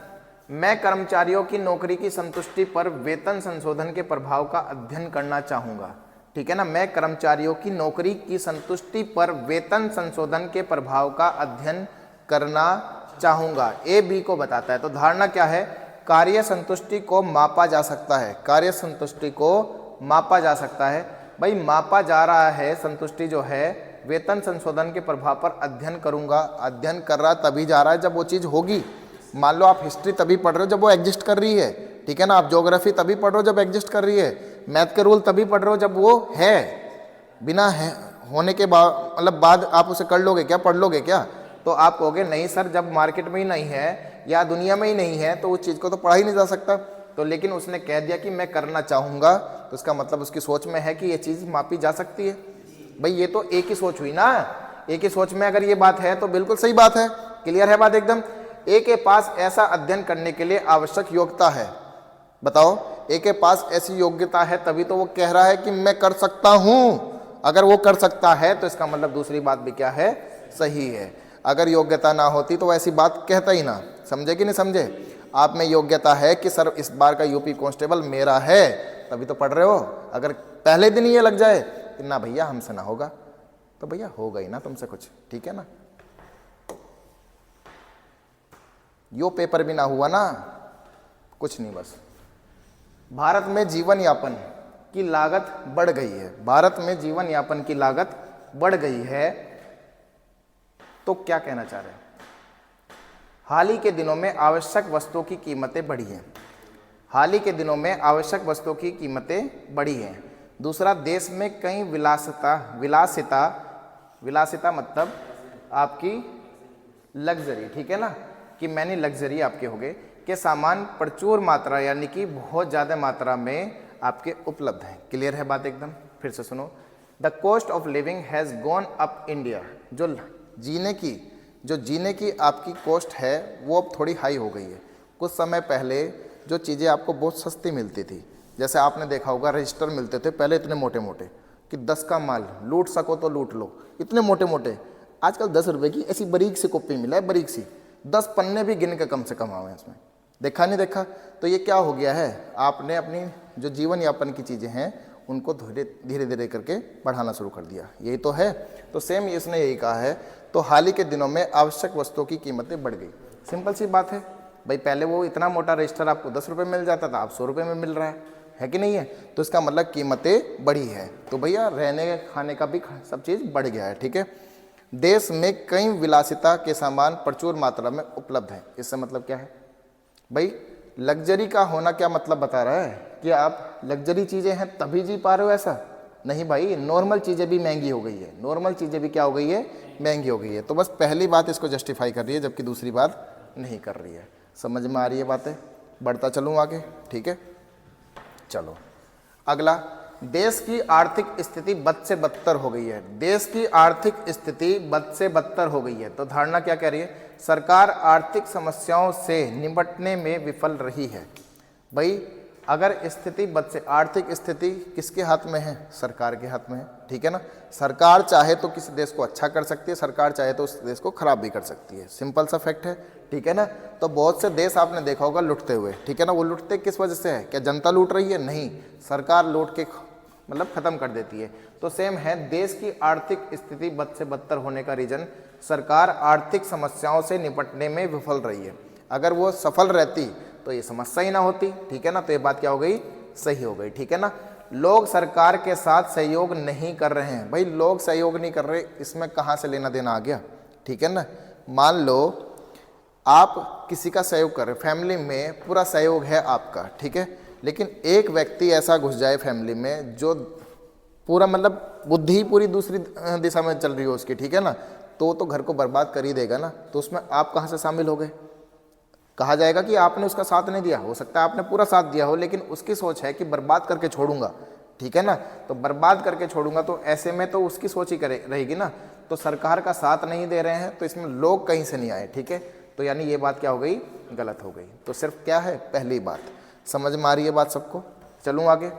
मैं कर्मचारियों की नौकरी की संतुष्टि पर वेतन संशोधन के प्रभाव का अध्ययन करना चाहूंगा, ठीक है ना। मैं कर्मचारियों की नौकरी की संतुष्टि पर वेतन संशोधन के प्रभाव का अध्ययन करना चाहूंगा। ए बी को बताता है। तो धारणा क्या है, कार्य संतुष्टि को मापा जा सकता है, कार्य संतुष्टि को मापा जा सकता है। भाई मापा जा रहा है, संतुष्टि जो है वेतन संशोधन के प्रभाव पर अध्ययन करूंगा। अध्ययन कर रहा तभी जा रहा है जब वो चीज़ होगी। मान लो आप हिस्ट्री तभी पढ़ रहे हो जब वो एग्जिस्ट कर रही है, ठीक है ना। आप ज्योग्राफी तभी पढ़ रहे हो जब एग्जिस्ट कर रही है। मैथ के रूल तभी पढ़ रहे हो जब वो है। बिना है होने के बाद मतलब बाद आप उसे कर लोगे क्या, पढ़ लोगे क्या। तो आप कहोगे नहीं सर, जब मार्केट में ही नहीं है या दुनिया में ही नहीं है तो उस चीज़ को तो पढ़ा ही नहीं जा सकता। तो लेकिन उसने कह दिया कि मैं करना चाहूँगा, तो इसका मतलब उसकी सोच में है कि ये चीज़ मापी जा सकती है। भाई ये तो एक ही सोच हुई ना, एक ही सोच में अगर ये बात है तो बिल्कुल सही बात है। क्लियर है बात एकदम। ए के पास ऐसा अध्ययन करने के लिए आवश्यक योग्यता है। बताओ, ए के पास ऐसी योग्यता है तभी तो वो कह रहा है कि मैं कर सकता हूं। अगर वो कर सकता है तो इसका मतलब दूसरी बात भी क्या है, सही है। अगर योग्यता ना होती तो ऐसी बात कहता ही ना। समझे कि नहीं समझे? आप में योग्यता है कि सर इस बार का यूपी कांस्टेबल मेरा है, तभी तो पढ़ रहे हो। अगर पहले दिन ये लग जाए कि ना भैया हमसे ना होगा, तो भैया होगा ही ना तुमसे कुछ, ठीक है ना। यो पेपर भी ना हुआ ना, कुछ नहीं। बस भारत में जीवन यापन की लागत बढ़ गई है, भारत में जीवन यापन की लागत बढ़ गई है, तो क्या कहना चाह रहे हैं? हाल ही के दिनों में आवश्यक वस्तुओं की कीमतें बढ़ी हैं, हाल ही के दिनों में आवश्यक वस्तुओं की कीमतें बढ़ी हैं। दूसरा, देश में कई विलासिता मतलब आपकी लग्जरी, ठीक है ना, कि मैंने लग्जरी आपके हो गए के सामान प्रचुर मात्रा यानी कि बहुत ज़्यादा मात्रा में आपके उपलब्ध हैं। क्लियर है बात एकदम? फिर से सुनो। The cost of living has gone up India. जो जीने की आपकी कॉस्ट है वो अब थोड़ी हाई हो गई है। कुछ समय पहले जो चीज़ें आपको बहुत सस्ती मिलती थी, जैसे आपने देखा होगा रजिस्टर मिलते थे पहले इतने मोटे मोटे कि 10 का माल लूट सको तो लूट लो, इतने मोटे मोटे। आजकल 10 रुपये की ऐसी बारीक सी कॉपी मिला है, बारीक सी, 10 पन्ने भी गिन के कम से कम आए इसमें। देखा नहीं देखा? तो ये क्या हो गया है, आपने अपनी जो जीवन यापन की चीज़ें हैं उनको धीरे धीरे करके बढ़ाना शुरू कर दिया, यही तो है। तो सेम इसने यही कहा है। तो हाल ही के दिनों में आवश्यक वस्तुओं की कीमतें बढ़ गई। सिंपल सी बात है भाई, पहले वो इतना मोटा रजिस्टर आपको 10 रुपये मिल जाता था, आप 100 रुपये में मिल रहा है कि नहीं है? तो इसका मतलब कीमतें बढ़ी है। तो भैया रहने खाने का भी सब चीज़ बढ़ गया है, ठीक है। देश में कई विलासिता के सामान प्रचुर मात्रा में उपलब्ध है। इससे मतलब क्या है भाई? लग्जरी का होना क्या मतलब बता रहा है कि आप लग्जरी चीज़ें हैं तभी जी पा रहे हो? ऐसा नहीं भाई, नॉर्मल चीज़ें भी महंगी हो गई है, नॉर्मल चीज़ें भी क्या हो गई है, महंगी हो गई है। तो बस पहली बात इसको जस्टिफाई कर रही है, जबकि दूसरी बात नहीं कर रही है। समझ में आ रही है बातें? बढ़ता चलूँ आगे, ठीक है। चलो अगला, देश की आर्थिक स्थिति बद से बदतर हो गई है। देश की आर्थिक स्थिति बद से बदतर हो गई है। तो धारणा क्या कह रही है? सरकार आर्थिक समस्याओं से निपटने में विफल रही है। भाई अगर स्थिति बद से, आर्थिक स्थिति किसके हाथ में है? सरकार के हाथ में है, ठीक है ना। सरकार चाहे तो किसी देश को अच्छा कर सकती है, सरकार चाहे तो उस देश को खराब भी कर सकती है। सिंपल सा फैक्ट है, ठीक है ना। तो बहुत से देश आपने देखा होगा लुटते हुए, ठीक है ना। वो लुटते किस वजह से है? क्या जनता लूट रही है? नहीं, सरकार लूट के मतलब खत्म कर देती है। तो सेम है, देश की आर्थिक स्थिति बद से बदतर होने का रीजन सरकार आर्थिक समस्याओं से निपटने में विफल रही है। अगर वो सफल रहती तो ये समस्या ही ना होती, ठीक है ना। तो ये बात क्या हो गई? सही हो गई, ठीक है ना। लोग सरकार के साथ सहयोग नहीं कर रहे हैं। भाई लोग सहयोग नहीं कर रहे, इसमें कहाँ से लेना देना आ गया, ठीक है ना। मान लो आप किसी का सहयोग कर रहे, फैमिली में पूरा सहयोग है आपका, ठीक है, लेकिन एक व्यक्ति ऐसा घुस जाए फैमिली में जो पूरा मतलब बुद्धि ही पूरी दूसरी दिशा में चल रही हो उसकी, ठीक है ना, तो घर को बर्बाद कर ही देगा ना। तो उसमें आप कहाँ से शामिल हो गए? कहा जाएगा कि आपने उसका साथ नहीं दिया। हो सकता है आपने पूरा साथ दिया हो, लेकिन उसकी सोच है कि बर्बाद करके छोड़ूंगा, ठीक है ना। तो बर्बाद करके छोड़ूंगा, तो ऐसे में तो उसकी सोच ही रहेगी ना। तो सरकार का साथ नहीं दे रहे हैं, तो इसमें लोग कहीं से नहीं आए, ठीक है। तो यानी ये बात क्या हो गई? गलत हो गई। तो सिर्फ क्या है? पहली बात समझ में आ रही है बात सबको? चलूँ आगे?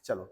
चलो,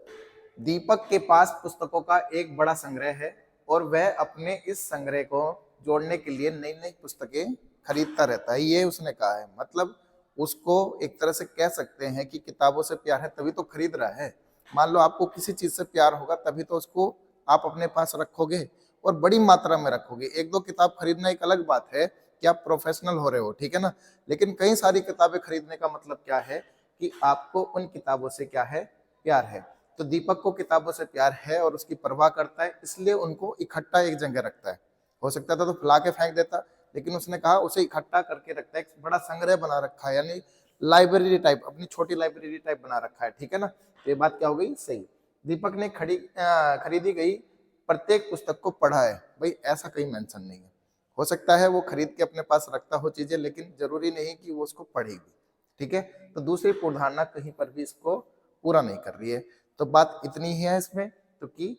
दीपक के पास पुस्तकों का एक बड़ा संग्रह है और वह अपने इस संग्रह को जोड़ने के लिए नई नई पुस्तकें खरीदता रहता है, ये उसने कहा है। मतलब उसको एक तरह से कह सकते हैं कि किताबों से प्यार है तभी तो खरीद रहा है। मान लो आपको किसी चीज से प्यार होगा तभी तो उसको आप अपने पास रखोगे और बड़ी मात्रा में रखोगे। एक दो किताब खरीदना एक अलग बात है कि आप प्रोफेशनल हो रहे हो, ठीक है ना, लेकिन कई सारी किताबें खरीदने का मतलब क्या है कि आपको उन किताबों से क्या है? प्यार है। तो दीपक को किताबों से प्यार है और उसकी परवाह करता है, इसलिए उनको इकट्ठा एक जगह रखता है। हो सकता था तो फैला के फेंक देता, लेकिन उसने कहा उसे इकट्ठा करके रखता है, एक बड़ा संग्रह बना रखा है, यानी लाइब्रेरी टाइप, अपनी छोटी लाइब्रेरी टाइप बना रखा है, ठीक है ना। तो ये बात क्या हो गई? सही। दीपक ने खरीदी गई प्रत्येक पुस्तक को पढ़ा है। भाई ऐसा कहीं मेंशन नहीं है। हो सकता है वो खरीद के अपने पास रखता हो चीजें, लेकिन जरूरी नहीं कि वो उसको पढ़ेगी, ठीक है। तो दूसरी पूर्वधारणा कहीं पर भी इसको पूरा नहीं कर रही है। तो बात इतनी ही है इसमें, तो कि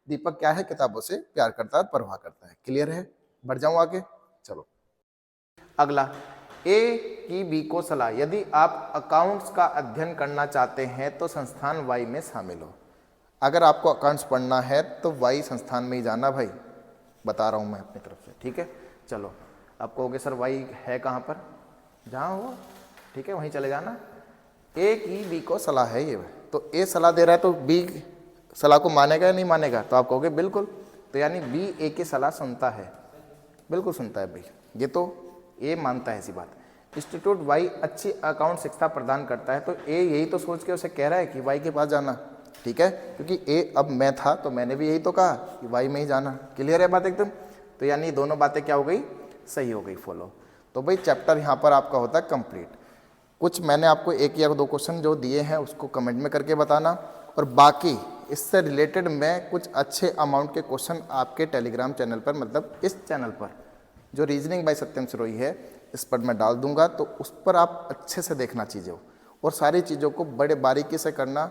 दीपक क्या है? किताबों से प्यार करता है, परवाह करता है। क्लियर है? बढ़ जाऊं आगे? चलो अगला, ए की बी को सलाह, यदि आप अकाउंट्स का अध्ययन करना चाहते हैं तो संस्थान वाई में शामिल हो। अगर आपको अकाउंट्स पढ़ना है तो वाई संस्थान में ही जाना भाई, बता रहा हूँ मैं अपनी तरफ से, ठीक है। चलो आप कहोगे सर वाई है कहाँ पर, जहाँ हो, ठीक है, वहीं चले जाना। ए की बी को सलाह है ये, तो ए सलाह दे रहा है तो बी सलाह को मानेगा या नहीं मानेगा, तो आप कहोगे बिल्कुल, तो यानी बी ए की सलाह सुनता है, बिल्कुल सुनता है भाई, ये तो ए मानता है ऐसी बात। इंस्टीट्यूट वाई अच्छी अकाउंट शिक्षा प्रदान करता है, तो ए यही तो सोच के उसे कह रहा है कि वाई के पास जाना, ठीक है, क्योंकि ए अब मैं था तो मैंने भी यही तो कहा कि वाई में ही जाना। क्लियर है बात एकदम, तो यानी दोनों बातें क्या हो गई, सही हो गई, फॉलो। तो भाई चैप्टर यहाँ पर आपका होता है कंप्लीट। कुछ मैंने आपको 1 या 2 क्वेश्चन जो दिए हैं उसको कमेंट में करके बताना, और बाकी इससे रिलेटेड मैं कुछ अच्छे अमाउंट के क्वेश्चन आपके टेलीग्राम चैनल पर, मतलब इस चैनल पर जो रीजनिंग बाय सत्यम सिरोही है इस पर मैं डाल दूंगा, तो उस पर आप अच्छे से देखना चीज़ों, और सारी चीज़ों को बड़े बारीकी से करना,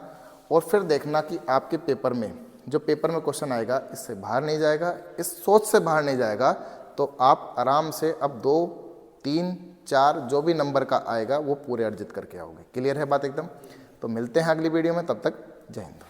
और फिर देखना कि आपके पेपर में जो पेपर में क्वेश्चन आएगा इससे बाहर नहीं जाएगा, इस सोच से बाहर नहीं जाएगा, तो आप आराम से अब 2, 3, 4 जो भी नंबर का आएगा वो पूरे अर्जित करके आओगे। क्लियर है बात एकदम। तो मिलते हैं अगली वीडियो में, तब तक जय हिंद।